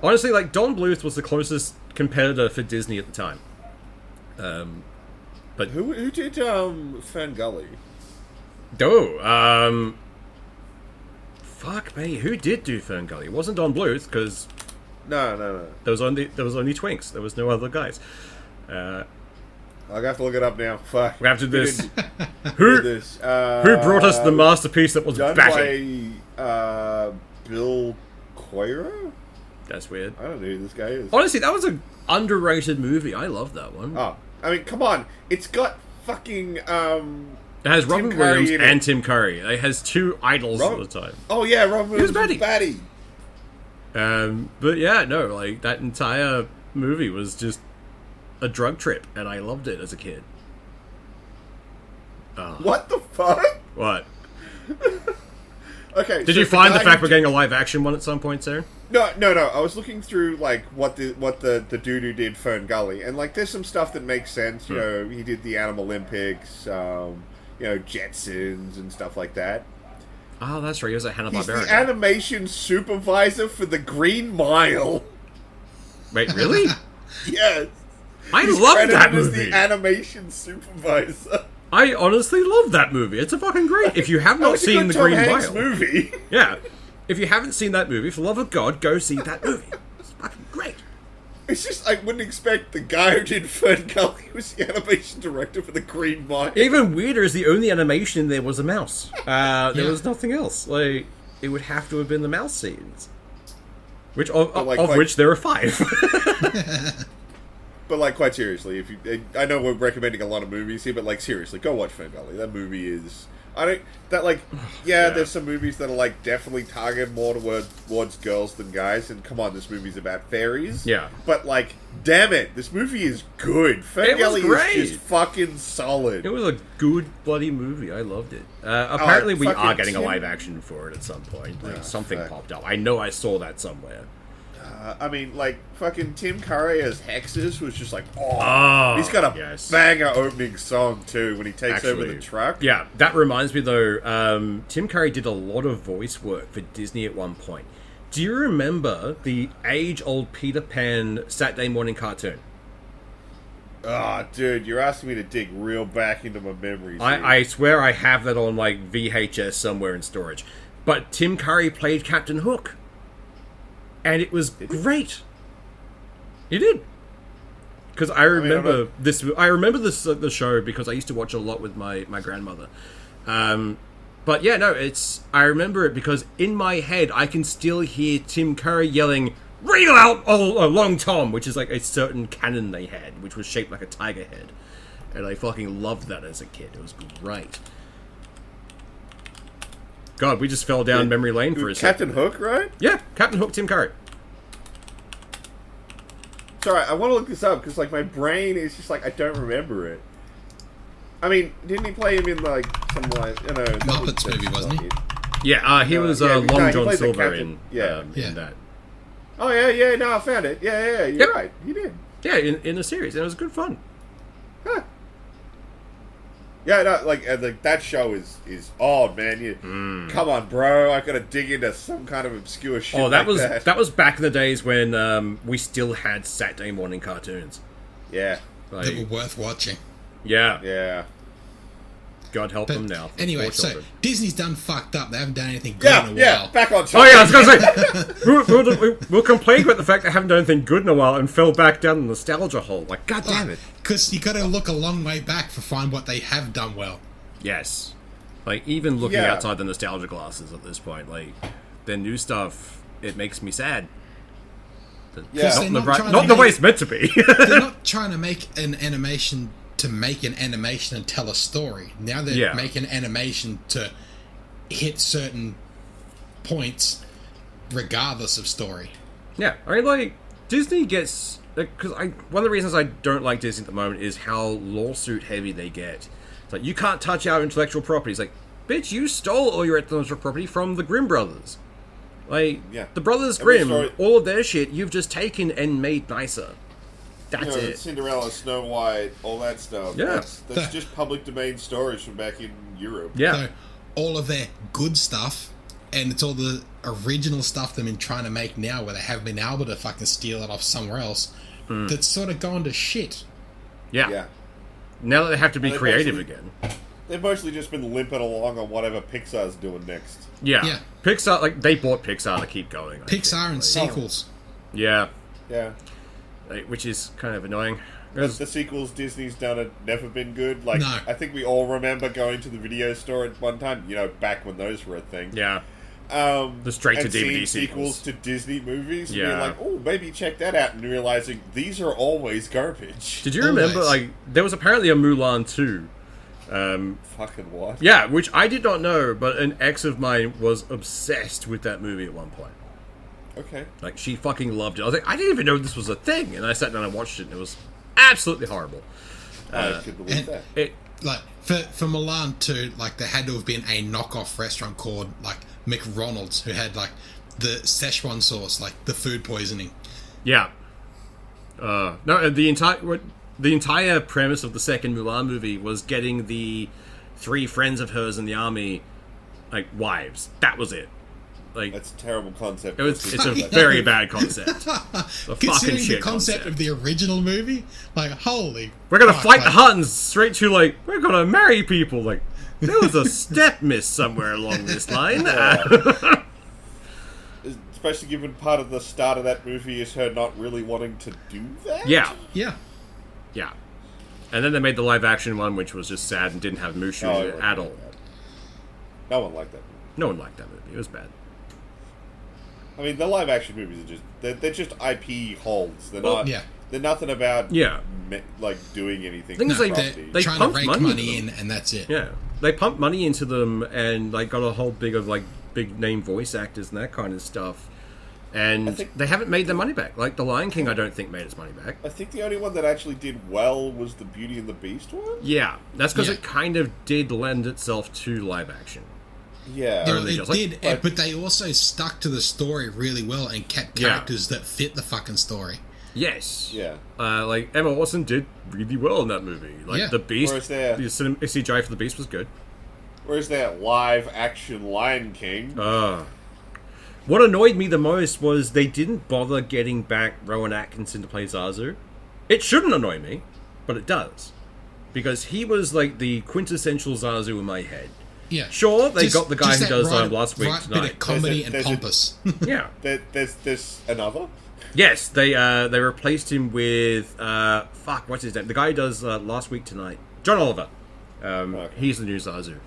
Honestly, like, Don Bluth was the closest competitor for Disney at the time. But Who did Fern Gully? fuck me, who did do Fern Gully? It wasn't Don Bluth, because No. there was only Twinks. There was no other guys. I'll have to look it up now. Fuck. We have to do this. Who who did this? who brought us the masterpiece that was Done batty? by Bill Coiro? That's weird. I don't know who this guy is. Honestly, that was an underrated movie. I love that one. Oh, I mean, come on. It's got fucking, It has Robin Curry Williams in it. and Tim Curry. It has two idols all the time. Oh, yeah, Robin Williams was Batty. But yeah, no, like, that entire movie was just a drug trip, and I loved it as a kid. What the fuck? What? Okay. Did so you find the guy fact who we're getting a live action one at some point, sir? No. I was looking through like what the dude who did Fern Gully, and like there's some stuff that makes sense. You know, he did the Animal Olympics, Jetsons and stuff like that. Oh, that's right. He was a He's Hanna-Barbera. the animation supervisor for the Green Mile. Wait, really? Yes, I he's love credited that as movie. the animation supervisor. I honestly love that movie. It's a fucking great. If you have That not was a seen good The Tom Green Hanks Mile, movie. yeah. If you haven't seen that movie, for the love of God, go see that movie. It's fucking great. It's just I wouldn't expect the guy who did Fern Gully was the animation director for the Green Mile. Even weirder is the only animation there was a mouse. There was nothing else. Like, it would have to have been the mouse scenes, which of which there are 5. But like, quite seriously, if you, I know we're recommending a lot of movies here, but like, seriously, go watch Fern Gully. That movie is, Yeah. there's some movies that are like definitely targeted more towards girls than guys, and come on, this movie's about fairies. Yeah. But like, damn it, this movie is good. Fern It was Gully great. is just fucking solid. It was a good bloody movie. I loved it. Apparently, we fucking are getting a Tim- live action for it at some point. Like, something fuck. popped up. I know I saw that somewhere. I mean, like, fucking Tim Curry as Hexus was just like, he's got a yes. banger opening song too when he takes over the truck. Yeah, that reminds me though, Tim Curry did a lot of voice work for Disney at one point. Do you remember the age-old Peter Pan Saturday morning cartoon? Ah, dude, you're asking me to dig real back into my memories. I swear I have that on like VHS somewhere in storage. But Tim Curry played Captain Hook. And it was great. He did. Because I remember the show because I used to watch a lot with my grandmother. But yeah, no, I remember it because in my head I can still hear Tim Curry yelling, "Reel out, Long Tom," which is like a certain cannon they had, which was shaped like a tiger head. And I fucking loved that as a kid. It was great. God, we just fell down memory lane for a second. Captain Hook, right? Yeah, Captain Hook, Tim Curry. Sorry, I want to look this up because like my brain is just like I don't remember it. I mean, didn't he play him in like some like Muppets movie, wasn't he? Yeah, he was he Long played John the Silver captain. in that. Oh yeah, no, I found it. Yeah, you're right. He did. Yeah, in the series, and it was good fun. Huh. Yeah, no, like that show is odd, man. Come on, bro. I gotta dig into some kind of obscure shit. Oh, that like was back in the days when we still had Saturday morning cartoons. Yeah. Like, That were worth watching. yeah. Yeah. God help them now. Anyway, Poor so children. Disney's done fucked up. They haven't done anything good in a Yeah. while. Back on Oh track. yeah, I was gonna say we'll complain about the fact they haven't done anything good in a while and fell back down the nostalgia hole. Like, god damn it. Because you got to look a long way back to find what they have done well. Yes. Like, even looking Yeah. outside the nostalgia glasses at this point, like, their new stuff, it makes me sad. Yeah. Not, They're in not the, trying not to the way make- it's meant to be. They're not trying to make an animation to make an animation and tell a story. Now they're making animation to hit certain points regardless of story. Yeah, I mean, like, Disney gets... Because one of the reasons I don't like Disney at the moment is how lawsuit heavy they get. It's like, you can't touch our intellectual property. It's like, bitch, you stole all your intellectual property from the Grimm brothers. Like, the Brothers Grimm, all of their shit, you've just taken and made nicer. That's it. Cinderella, Snow White, all that stuff. Yeah. That's just public domain stories from back in Europe. Yeah. So, all of their good stuff, and it's all the original stuff they've been trying to make now where they haven't been able to fucking steal it off somewhere else, that's sort of gone to shit. Yeah. Now that they have to be creative again. They've mostly just been limping along on whatever Pixar's doing next. Yeah. Pixar, like, they bought Pixar to keep going. Pixar and sequels. Yeah. Yeah. Like, which is kind of annoying. The sequels Disney's done have never been good. Like, No. I think we all remember going to the video store at one time, back when those were a thing. Yeah. The straight-to-DVD sequels to Disney movies. Yeah. And being like, oh, maybe check that out, and realizing these are always garbage. Did you remember, like, there was apparently a Mulan 2. Fucking what? Yeah, which I did not know, but an ex of mine was obsessed with that movie at one point. Okay. Like, she fucking loved it. I was like, I didn't even know this was a thing. And I sat down and watched it, and it was absolutely horrible. I could believe that. Like, for Milan 2, like, there had to have been a knockoff restaurant called, like, McRonald's, who had, like, the Szechuan sauce, like, the food poisoning. Yeah. No, the entire premise of the second Mulan movie was getting the 3 friends of hers in the army, like, wives. That was it. Like, that's a terrible concept. It's a very bad concept. Considering the concept of the original movie, like, holy... We're gonna fight the Huns straight to, like, we're gonna marry people. Like, there was a step miss somewhere along this line. Especially given part of the start of that movie is her not really wanting to do that? Yeah. Yeah. Yeah. And then they made the live-action one, which was just sad and didn't have Mushu at all. No one liked that movie. No one liked that movie. It was bad. I mean, the live-action movies are just... They're just IP holds. They're not... Yeah. They're nothing about... Yeah. Like, doing anything. Things like they're trying to rake money in, and that's it. Yeah. They pumped money into them and, like, got a whole big-name voice actors and that kind of stuff. And they haven't made their money back. Like, The Lion King, I don't think made its money back. I think the only one that actually did well was the Beauty and the Beast one? Yeah. That's because it kind of did lend itself to live action. Yeah. It did, but they also stuck to the story really well and kept characters that fit the fucking story. Yes. Yeah. Like, Emma Watson did really well in that movie. Like, the Beast, the CGI for the Beast was good. Where's that live-action Lion King? What annoyed me the most was they didn't bother getting back Rowan Atkinson to play Zazu. It shouldn't annoy me, but it does. Because he was, like, the quintessential Zazu in my head. Yeah. Sure, they got the guy who does Last Week Tonight. Tonight. Bit of comedy and pompous. Yeah. There's another? Yes, they replaced him with what's his name? The guy who does Last Week Tonight, John Oliver. He's the new Zazu.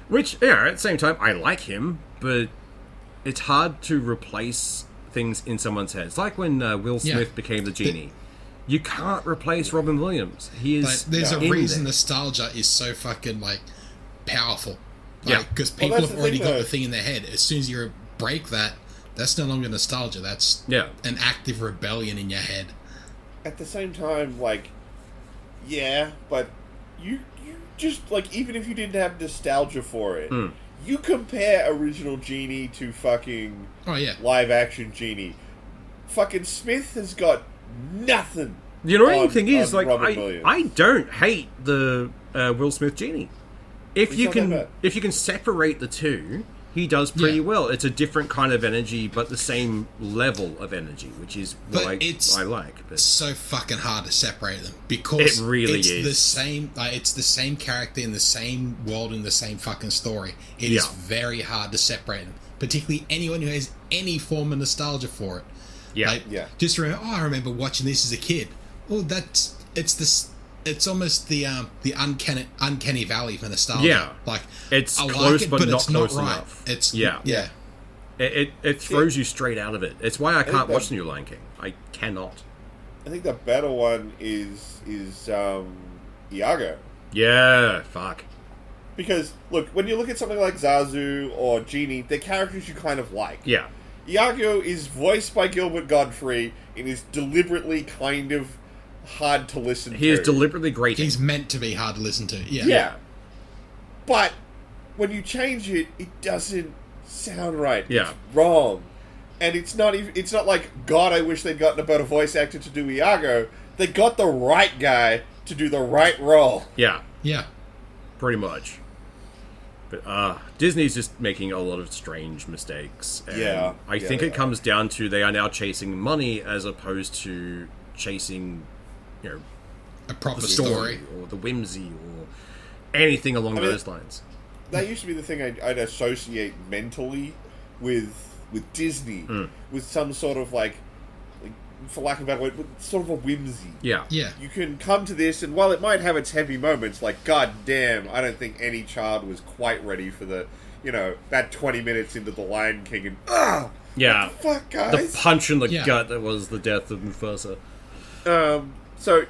Which, at the same time, I like him, but it's hard to replace things in someone's head. It's like when Will Smith became the genie. You can't replace Robin Williams. He is. There's a reason nostalgia is so fucking powerful. Because people have already got the thing in their head. As soon as you break that, that's no longer nostalgia. That's an active rebellion in your head. At the same time, but you just, even if you didn't have nostalgia for it, you compare original Genie to fucking live-action Genie. Fucking Smith has got nothing. The annoying thing is, I don't hate the Will Smith Genie. If you can separate the two, he does pretty well. It's a different kind of energy, but the same level of energy, which is what I like. But it's so fucking hard to separate them because it really is the same. It's the same character in the same world in the same fucking story. It is very hard to separate them, particularly anyone who has any form of nostalgia for it. Yeah, Just remember, I remember watching this as a kid. Oh, it's almost the uncanny valley for nostalgia. Yeah, it's close, but not close enough. It's It throws you straight out of it. It's why I can't watch the new Lion King. I cannot. I think the better one is Iago. Yeah, fuck. Because, look, when you look at something like Zazu or Genie, they're characters you kind of like. Yeah. Iago is voiced by Gilbert Godfrey and is deliberately kind of hard to listen to. He is deliberately grating. He's meant to be hard to listen to. Yeah. Yeah. But when you change it, it doesn't sound right. Yeah. It's wrong. And it's not like, God, I wish they'd gotten a better voice actor to do Iago. They got the right guy to do the right role. Yeah. Yeah. Pretty much. But Disney's just making a lot of strange mistakes. And I think it comes down to they are now chasing money as opposed to chasing, a proper the story or the whimsy or anything along those lines. That used to be the thing I'd associate mentally with Disney, with some sort of like, for lack of a better word, with sort of a whimsy. Yeah. Yeah. You can come to this, and while it might have its heavy moments, like, god damn, I don't think any child was quite ready for the, that 20 minutes into The Lion King, and, yeah. what the fuck, guys? The punch in the gut that was the death of Mufasa. So,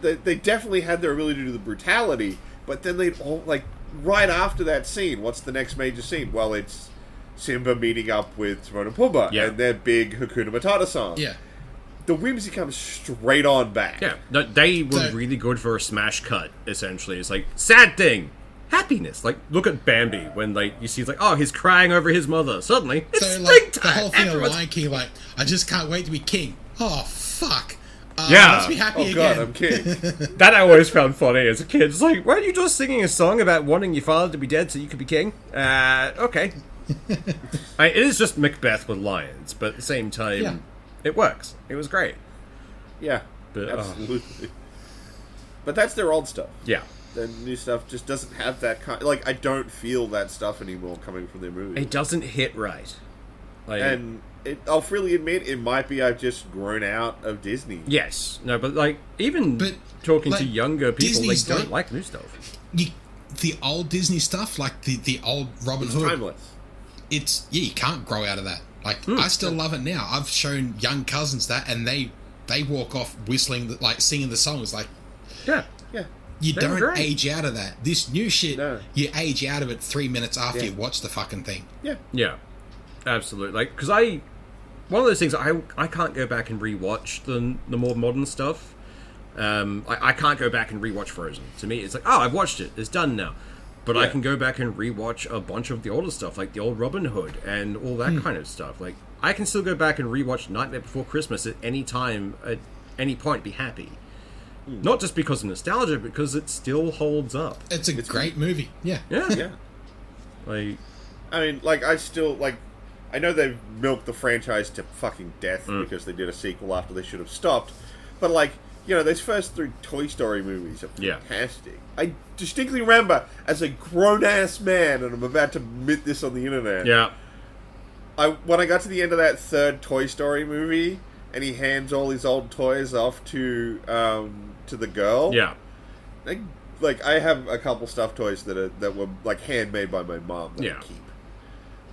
they definitely had their ability to do the brutality, but then they'd all, like, right after that scene, what's the next major scene? Well, it's Simba meeting up with Timon and Pumbaa and their big Hakuna Matata song. Yeah. The whimsy comes straight on back. Yeah. No, they were really good for a smash cut, essentially. It's like, sad thing, happiness. Like, look at Bambi when you see, it's like, oh, he's crying over his mother. Suddenly, it's springtime. The whole thing of Lion King, like, I just can't wait to be king. Oh, fuck. Let's be happy again. God, I'm king. That I always found funny as a kid. It's like, weren't you just singing a song about wanting your father to be dead so you could be king? Okay. It is just Macbeth with lions, but at the same time, it works. It was great. Yeah, but, absolutely. But that's their old stuff. Yeah. The new stuff just doesn't have that kind... Like, I don't feel that stuff anymore coming from their movies. It doesn't hit right. And I'll freely admit, it might be I've just grown out of Disney. Yes. No, but, even talking to younger people, Disney's they don't like new stuff. The old Disney stuff, like the old Robin Hood... timeless. You can't grow out of that. Like, I still love it now. I've shown young cousins that, and they walk off whistling, singing the songs. Like, yeah. You don't age out of that. This new shit, you age out of it 3 minutes after you watch the fucking thing. Yeah, absolutely. Because one of those things, I can't go back and rewatch the more modern stuff. I can't go back and rewatch Frozen. To me, it's like, oh, I've watched it. It's done now. But I can go back and rewatch a bunch of the older stuff, like the old Robin Hood and all that kind of stuff. Like, I can still go back and rewatch Nightmare Before Christmas at any time, at any point, be happy. Not just because of nostalgia, because it still holds up. It's a great movie. Yeah. Like, I mean, I know they've milked the franchise to fucking death because they did a sequel after they should have stopped. But, those first 3 Toy Story movies are fantastic. I distinctly remember, as a grown-ass man, and I'm about to admit this on the internet, when I got to the end of that 3rd Toy Story movie, and he hands all his old toys off to the girl, I have a couple stuffed toys that were handmade by my mom that I keep.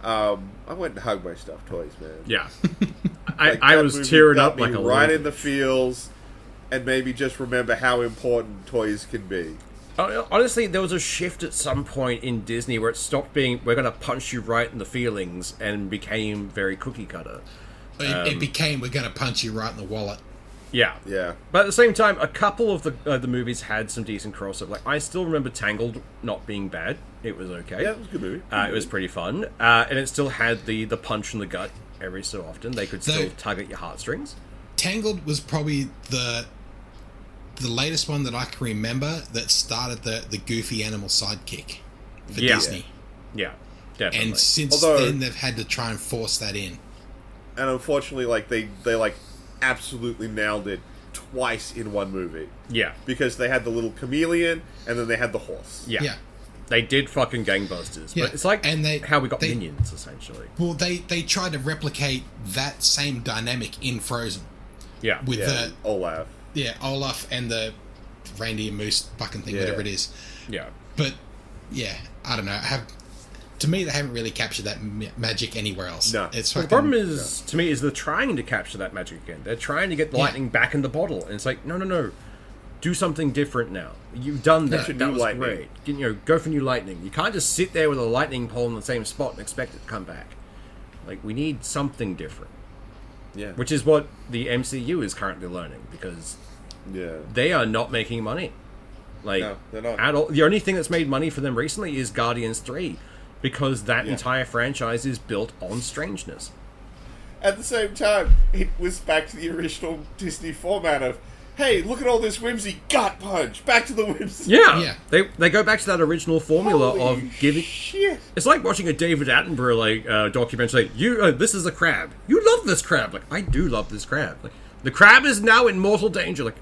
I went and hugged my stuffed toys, man. Yeah. I was tearing up like a right in the feels, and maybe just remember how important toys can be. Honestly, there was a shift at some point in Disney where it stopped being, we're going to punch you right in the feelings, and became very cookie cutter. It became, we're going to punch you right in the wallet. Yeah. But at the same time, a couple of the movies had some decent crossover. Like, I still remember Tangled not being bad. It was okay. Yeah, it was a good movie. It was pretty fun. And it still had the punch in the gut every so often. They could still tug at your heartstrings. Tangled was probably the latest one that I can remember that started the goofy animal sidekick for Disney. Yeah, definitely. And since then, they've had to try and force that in. And unfortunately, they absolutely nailed it twice in one movie. Yeah. Because they had the little chameleon, and then they had the horse. Yeah. They did fucking gangbusters. But it's like how we got Minions, essentially. Well, they tried to replicate that same dynamic in Frozen. Yeah. With the Olaf. Yeah, Olaf and the reindeer moose fucking thing, whatever it is. Yeah. But, I don't know. To me, they haven't really captured that magic anywhere else. No. It's the problem is, to me, is they're trying to capture that magic again. They're trying to get the lightning back in the bottle. And it's like, no. do something different now. You've done that. That's a That new was lightning. great. You know, go for new lightning. You can't just sit there with a lightning pole in the same spot and expect it to come back. Like, we need something different. Yeah. Which is what the MCU is currently learning, because they are not making money. Like, No, they're not. at all. The only thing that's made money for them recently is Guardians 3, because that entire franchise is built on strangeness. At the same time, it was back to the original Disney format of, hey, look at all this whimsy, gut punch, back to the whimsy. Yeah. They go back to that original formula Holy of giving... shit. It's like watching a David Attenborough documentary. Like, this is a crab. You love this crab. Like, I do love this crab. Like, the crab is now in mortal danger. Like,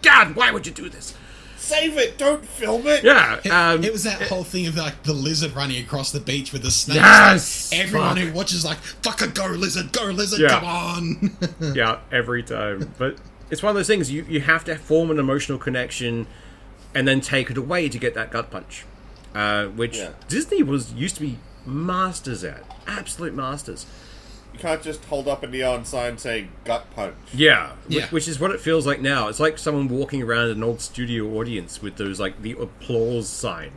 God, why would you do this? Save it, don't film it. Yeah. It was that whole thing of like the lizard running across the beach with the snakes. Yes! Like, everyone who watches like, fucking go lizard, come on. Yeah, every time. But it's one of those things, you have to form an emotional connection and then take it away to get that gut punch. Which Disney used to be masters at. Absolute masters. You can't just hold up a neon sign saying gut punch. Yeah. Which is what it feels like now. It's like someone walking around an old studio audience with those, like, the applause sign.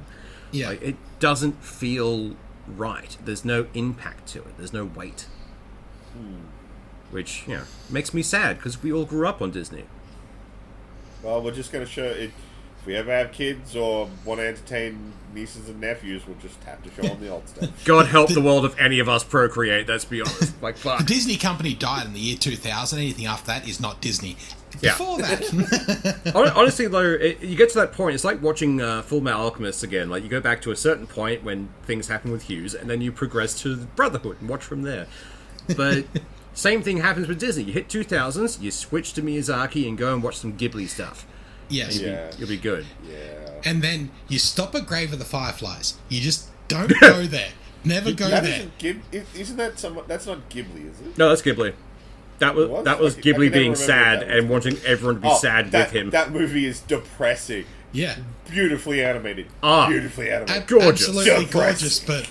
Yeah. Like, it doesn't feel right. There's no impact to it. There's no weight. Which, makes me sad, because we all grew up on Disney. Well, we're just going to show it. If we ever have kids or want to entertain nieces and nephews, we'll just have to show them the old stuff. God help the world if any of us procreate, let's be honest. Like, fuck. The Disney company died in the year 2000. Anything after that is not Disney. Before that. Honestly, though, you get to that point, it's like watching Full Metal Alchemist again. Like, you go back to a certain point when things happen with Hughes, and then you progress to Brotherhood and watch from there. But same thing happens with Disney. You hit 2000s, you switch to Miyazaki and go and watch some Ghibli stuff. Yes. You'll be good. Yeah. And then you stop at Grave of the Fireflies. You just don't go there. Never go there. Isn't that that's not Ghibli, is it? No, that's Ghibli. That was I Ghibli can being never sad remember and wanting everyone to be sad with him. That movie is depressing. Yeah. Beautifully animated. Beautifully animated. Gorgeous. Absolutely Depressing. gorgeous. But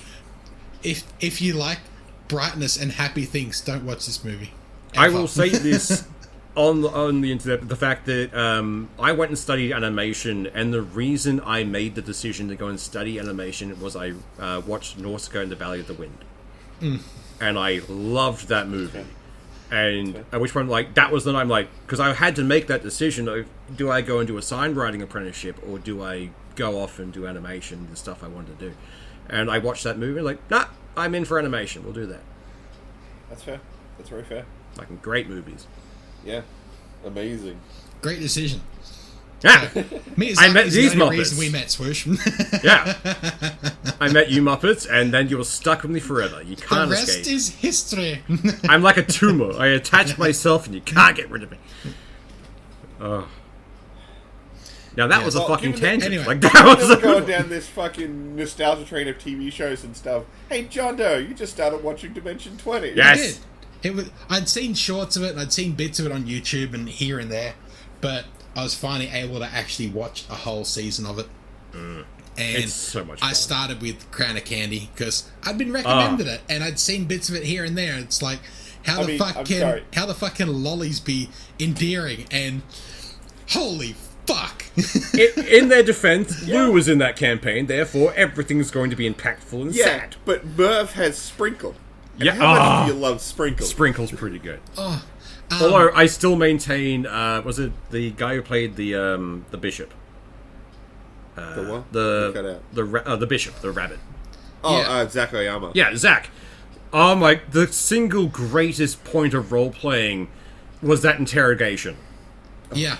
if you like brightness and happy things, don't watch this movie. I Ever. will say this on the internet, the fact that I went and studied animation, and the reason I made the decision to go and study animation was I watched Nausicaa and the Valley of the Wind. And I loved that movie. And at which point, like, that was the time, like, because I had to make that decision of, do I go and do a sign writing apprenticeship, or do I go off and do animation, the stuff I wanted to do? And I watched that movie, like, nah, I'm in for animation, we'll do that. That's fair. That's very fair. Like, great movies. Yeah. Amazing. Great decision. Yeah! I met these the Muppets. reason we met, Swoosh. Yeah. I met you Muppets, and then you were stuck with me forever. You can't The rest escape. is history. I'm like a tumor. I attach myself, and you can't get rid of me. Oh. Now that was a fucking tangent. anyway. Like, that was We're going a... down this fucking nostalgia train of TV shows and stuff. Hey, John Doe, you just started watching Dimension 20. Yeah. I did. I'd seen shorts of it, and I'd seen bits of it on YouTube and here and there, but I was finally able to actually watch a whole season of it. And It's so much fun. I started with Crown of Candy because I'd been recommended it, and I'd seen bits of it here and there. It's like, how the fuck can lollies be endearing? And holy fuck! In their defense, Lou was in that campaign, therefore everything's going to be impactful and sad. But Merv has Sprinkle. And Yeah. how much do you love Sprinkle? Sprinkle's pretty good. Um, Although I still maintain, was it the guy who played the bishop? The what? The bishop, the rabbit. Oh, Yeah. Zach Oyama. Yeah, Zach. Like, the single greatest point of role playing was that interrogation. Yeah.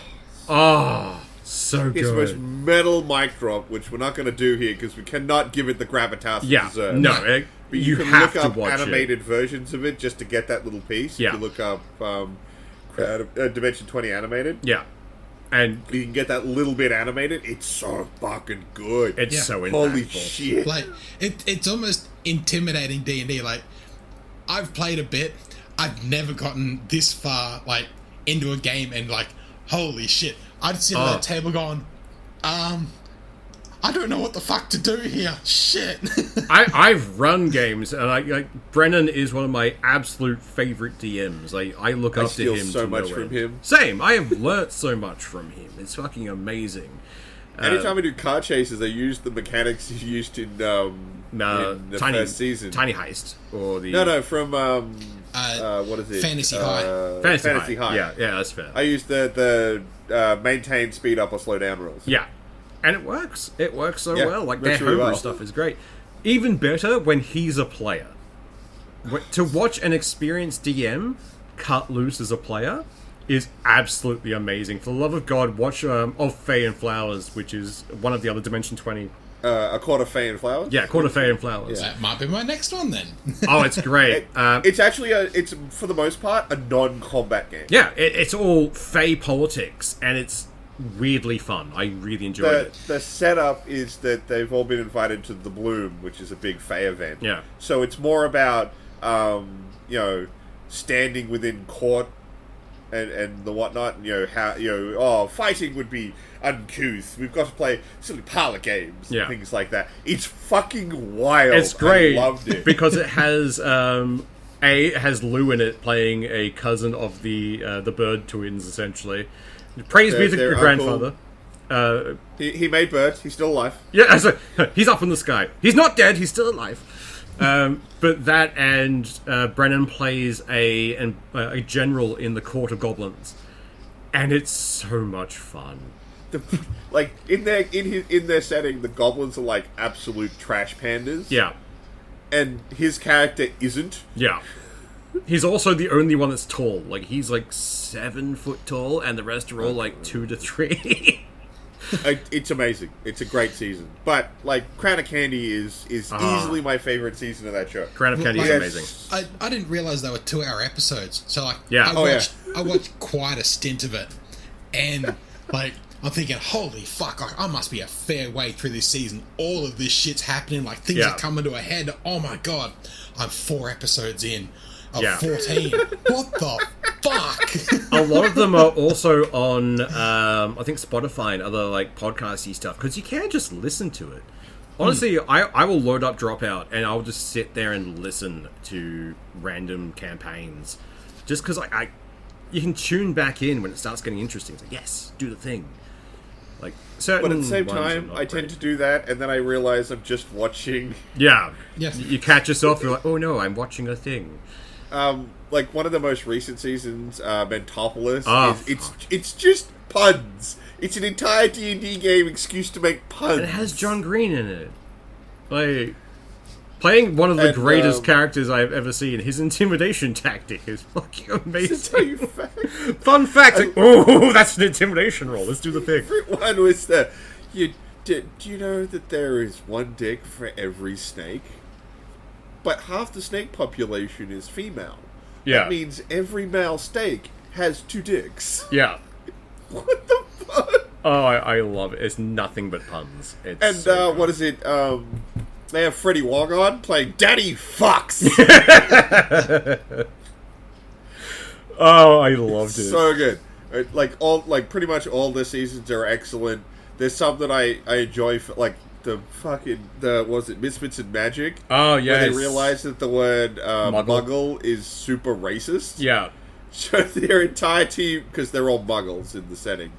So It's the most good. metal mic drop, which we're not going to do here because we cannot give it the gravitas it Yeah, deserves. no, But you can have look to up watch animated versions of it just to get that little piece. Yeah. You look up Dimension 20 animated. it. Yeah. And You can get that little bit animated. It's so fucking good. it's Yeah. so impactful. Holy shit. Like it's almost intimidating D&D. Like, I've played a bit. I've never gotten this far, like, into a game and, like, holy shit. I'd sit at that table going, I don't know what the fuck to do here. Shit. I've run games, and Brennan is one of my absolute favorite DMs. I look up to him so much from him. Same. I have learnt so much from him. It's fucking amazing. Anytime I do car chases, I use the mechanics he used in the first season. Tiny Heist, or the from what is it? Fantasy High. Fantasy High. Yeah, that's fair. I use the maintain, speed up, or slow down rules. Yeah, and it works. It works so well. Like their really homebrew stuff is great. Even better when he's a player. To watch an experienced DM cut loose as a player is absolutely amazing. For the love of God, watch Of Fae and Flowers, which is one of the other Dimension 20. A Court of Fae and Flowers? Yeah, Court of Fae and Flowers. That might be my next one then. Oh, it's great. It's actually, it's for the most part, a non-combat game. Yeah, it's all Fae politics, and it's weirdly fun. I really enjoyed it. The setup is that they've all been invited to the Bloom, which is a big Fae event. Yeah. So it's more about, standing within court and the whatnot, how fighting would be uncouth. We've got to play silly parlor games, and things like that. It's fucking wild. It's great. I loved it because it has it has Lou in it playing a cousin of the Bird twins, essentially. Praise be to your grandfather. He made Bert. He's still alive. Yeah, he's up in the sky. He's not dead. He's still alive. But that and Brennan plays a general in the Court of Goblins, and it's so much fun. In their setting, the goblins are like absolute trash pandas. Yeah, and his character isn't. Yeah, he's also the only one that's tall. Like he's like 7 foot tall, and the rest are all like 2 to 3. It's amazing. It's a great season. But, Crown of Candy is easily my favorite season of that show. Crown of Candy is amazing. I didn't realise they were 2-hour episodes. So, I watched quite a stint of it. And, I'm thinking, holy fuck, I must be a fair way through this season. All of this shit's happening. Things are coming to a head. Oh, my God. I'm 4 episodes in. 14. What the fuck? A lot of them are also on, I think, Spotify and other podcasty stuff, because you can't just listen to it. Honestly, I will load up Dropout and I'll just sit there and listen to random campaigns, just because you can tune back in when it starts getting interesting. It's yes, do the thing. But at the same time, I tend to do that, and then I realize I'm just watching. Yeah. Yes. You catch yourself. You're like, oh no, I'm watching a thing. One of the most recent seasons, Mentopolis, it's just puns. It's an entire D&D game excuse to make puns. And it has John Green in it. Playing one of the greatest characters I've ever seen, his intimidation tactic is fucking amazing. Fun fact, that's an intimidation roll. Let's do the thing. One was do you know that there is one dick for every snake? But half the snake population is female. Yeah. That means every male snake has 2 dicks. Yeah. What the fuck? Oh, I love it. It's nothing but puns. What is it? They have Freddie Wong on playing Daddy Fucks. Oh, I loved it. So good. Pretty much all the seasons are excellent. There's some that I enjoy, Misfits and Magic? Oh, yeah. Where they realize that the word Muggle is super racist. Yeah. So their entire team, because they're all Muggles in the setting,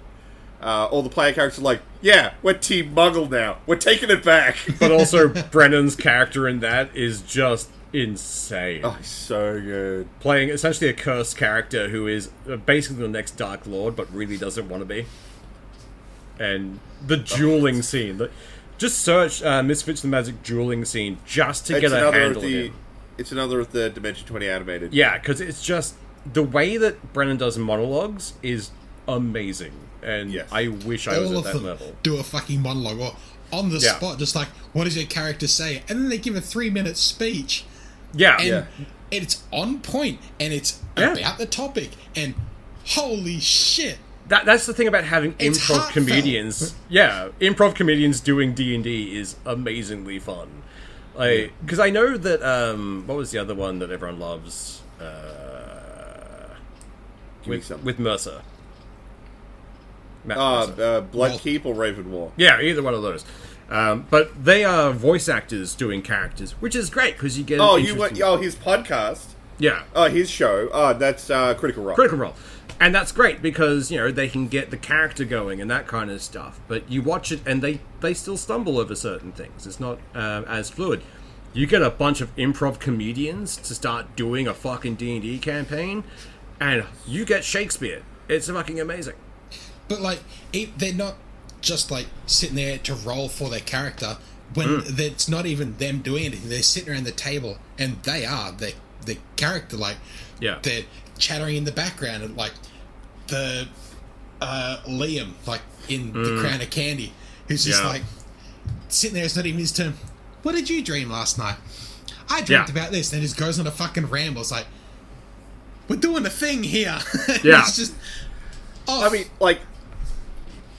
all the player characters are like, yeah, we're Team Muggle now. We're taking it back. But also, Brennan's character in that is just insane. Oh, so good. Playing essentially a cursed character who is basically the next Dark Lord, but really doesn't want to be. And the dueling scene. Just search Misfits and Magic dueling scene just to get a handle on it. It's another of the Dimension 20 animated. Yeah, because it's just... The way that Brennan does monologues is amazing. And I wish I was at that level. Do a fucking monologue or on the spot, just what does your character say? And then they give a 3-minute speech. Yeah. And it's on point, and it's about the topic, and holy shit. That's the thing about having improv comedians. Yeah, improv comedians doing D&D is amazingly fun. Because I know that, what was the other one that everyone loves? With Mercer. Bloodkeep or Raven War. Yeah, either one of those. But they are voice actors doing characters, which is great because you get. His podcast. Yeah. Oh, his show. Oh, that's Critical Role. Critical Role. And that's great because, they can get the character going and that kind of stuff. But you watch it and they still stumble over certain things. It's not as fluid. You get a bunch of improv comedians to start doing a fucking D&D campaign, and you get Shakespeare. It's fucking amazing. But, they're not just, sitting there to roll for their character when it's not even them doing anything. They're sitting around the table, and they are the character. They're chattering in the background, and, the Liam, in The Crown of Candy, who's just, sitting there. It's not even his turn. What did you dream last night? I dreamt about this. And he just goes on a fucking ramble. It's we're doing a thing here. Yeah. It's just off. I mean,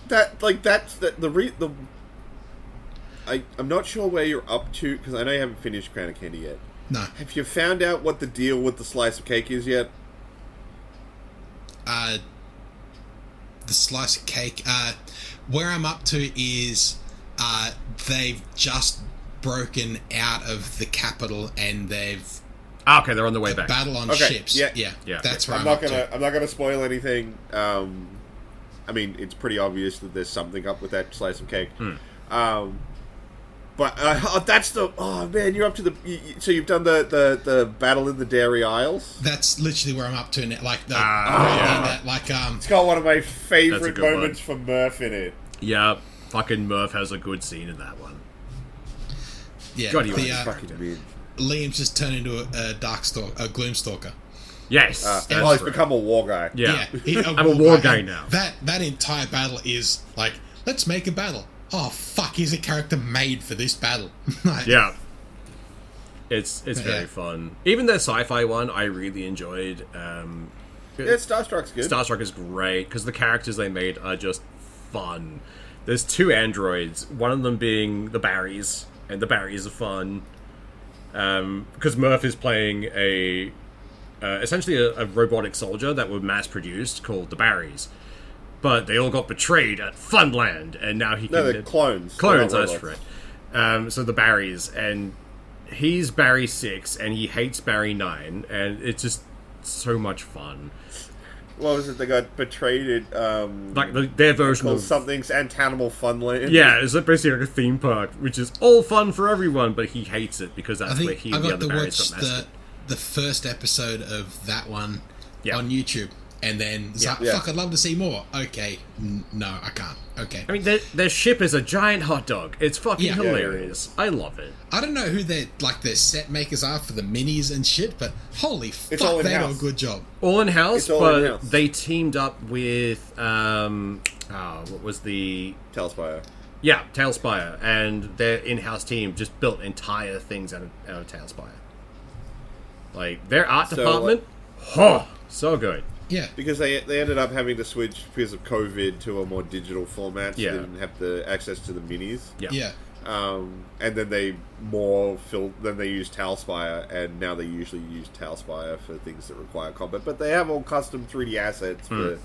that's I'm not sure where you're up to, because I know you haven't finished Crown of Candy yet. No. Have you found out what the deal with the slice of cake is yet? The slice of cake. Where I'm up to is they've just broken out of the capital and they've okay, they're on the way back. Battle on ships. Yeah. That's where I'm not gonna spoil anything. I mean, it's pretty obvious that there's something up with that slice of cake. But that's the man, you're up to the. So you've done the battle in the Dairy Isles. That's literally where I'm up to now. It's got one of my favorite moments for Murph in it. Yeah, fucking Murph has a good scene in that one. Yeah, God, Liam's just turned into a Gloomstalker. Yes, he's become a war guy. Yeah, I'm a war guy now. That entire battle is let's make a battle. Oh fuck, he's a character made for this battle. Yeah, it's very fun. Even the sci-fi one, I really enjoyed. Starstruck's good. Starstruck is great because the characters they made are just fun. There's 2 androids, one of them being the Barrys, and the Barrys are fun. Because Murph is playing essentially a robotic soldier that were mass-produced called the Barrys. But they all got betrayed at Funland, and now he can... No, they're clones. Clones, that's right. So the Barrys, and he's Barry 6, and he hates Barry 9, and it's just so much fun. What was it? They got betrayed at... their version of... something's Antanimal Funland. Yeah, it's basically like a theme park, which is all fun for everyone, but he hates it because that's where he and the other Barrys got massacred. The first episode of that one on YouTube. And then fuck, I'd love to see more. Okay, no, I can't. Okay. I mean, their ship is a giant hot dog. It's fucking hilarious. I love it. I don't know who their set makers are for the minis and shit, but holy fuck, they do a good job. All in-house, but they teamed up with, what was the... Tailspire. Yeah, Tailspire. And their in-house team just built entire things out of Tailspire. Their art department, so good. Yeah, because they ended up having to switch because of COVID to a more digital format, so they didn't have the access to the minis. Yeah. And then they used Tailspire, and now they usually use Tailspire for things that require combat. But they have all custom 3D assets for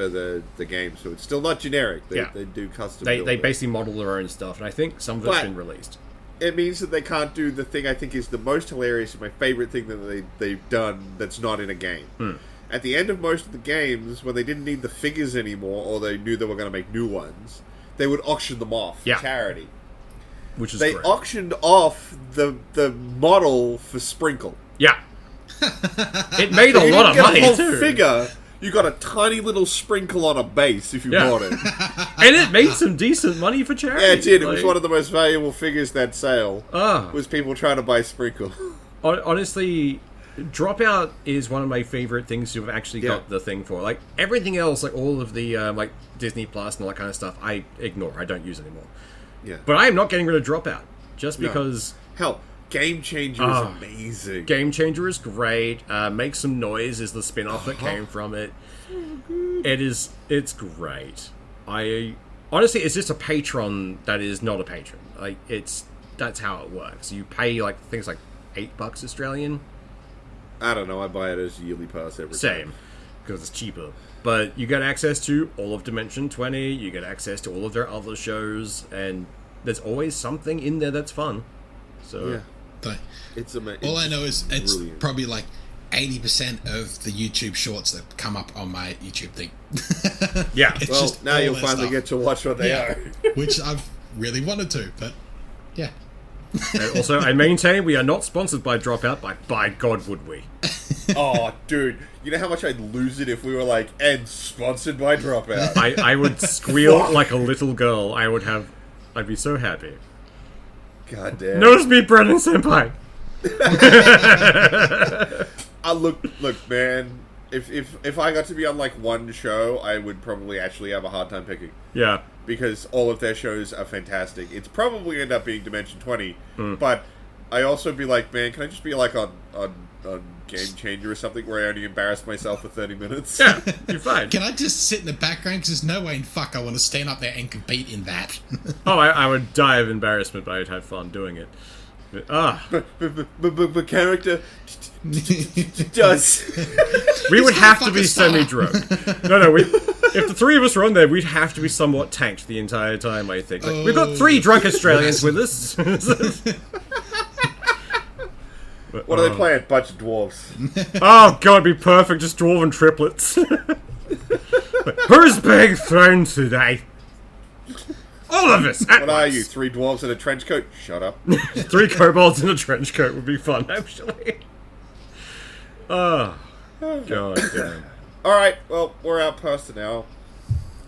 the game, so it's still not generic. They do custom. They basically model their own stuff, and I think some of it's been released. It means that they can't do the thing I think is the most hilarious and my favorite thing that they've done that's not in a game. At the end of most of the games, when they didn't need the figures anymore, or they knew they were going to make new ones, they would auction them off for charity. Which is great. They auctioned off the model for Sprinkle. Yeah. It made a lot of money, too. too. Figure, you got a tiny little Sprinkle on a base if you bought it. And it made some decent money for charity. Yeah, it did. It was one of the most valuable figures that sale. Was people trying to buy Sprinkle. Honestly... Dropout is one of my favorite things to have actually got the thing for. Everything else, all of the Disney Plus and all that kind of stuff, I ignore. I don't use anymore. Yeah. But I am not getting rid of Dropout just because. Hell, Game Changer is amazing. Game Changer is great. Make Some Noise is the spin-off that came from it. It's great. Honestly, it's just a patron that is not a patron. That's how it works. You pay things like $8 Australian. I don't know, I buy it as a yearly pass every time. Same, because it's cheaper. But you get access to all of Dimension 20, you get access to all of their other shows, and there's always something in there that's fun. So Yeah. But It's amazing. all I know is it's brilliant. probably like 80% of the YouTube shorts that come up on my YouTube thing. yeah. It's Well, just now all you'll that finally stuff. get to watch what they are. Which I've really wanted to, but yeah. And also, I maintain we are not sponsored by Dropout, but by God would we. Oh, dude. You know how much I'd lose it if we were like, and sponsored by Dropout. I would squeal like a little girl. I'd be so happy. God damn. Notice me, Brennan Senpai! Look, man. If I got to be on like one show, I would probably actually have a hard time picking. Yeah. Because all of their shows are fantastic. It's probably end up being Dimension 20, but I also be like, man, can I just be like on Game Changer or something where I only embarrass myself for 30 minutes? Yeah, you're fine. Can I just sit in the background? Because there's no way in fuck I want to stand up there and compete in that. Oh, I would die of embarrassment, but I'd have fun doing it. But character does. We would He's have gonna to be fuck us semi-drunk. No, if the three of us were on there, we'd have to be somewhat tanked the entire time, I think. Like, we've got 3 drunk Australians with us. What are they playing? Bunch of dwarves. Oh, God, it'd be perfect. Just dwarven triplets. Who's being thrown today? All of us. What are you? 3 dwarves in a trench coat? Shut up. 3 kobolds in a trench coat would be fun, actually. Oh, God damn. Alright, well, we're out past an hour.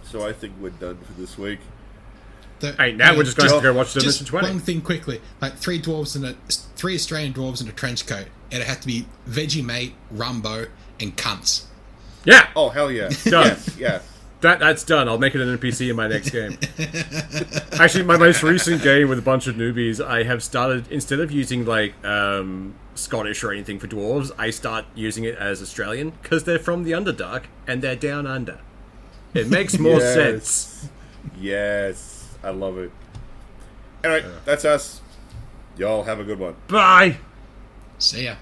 So I think we're done for this week. Hey, now we're just going to go watch Dimension 20. One thing quickly, like 3 Australian dwarves in a trench coat. It'd have to be Vegemite, Rumbo, and cunts. Yeah. Oh, hell yeah. Done. Yeah. That's done. I'll make it an NPC in my next game. Actually, my most recent game with a bunch of newbies, I have started, instead of using, like, Scottish or anything for dwarves, I start using it as Australian, because they're from the Underdark, and they're down under. It makes more sense. Yes. I love it. Anyway, that's us. Y'all have a good one. Bye! See ya.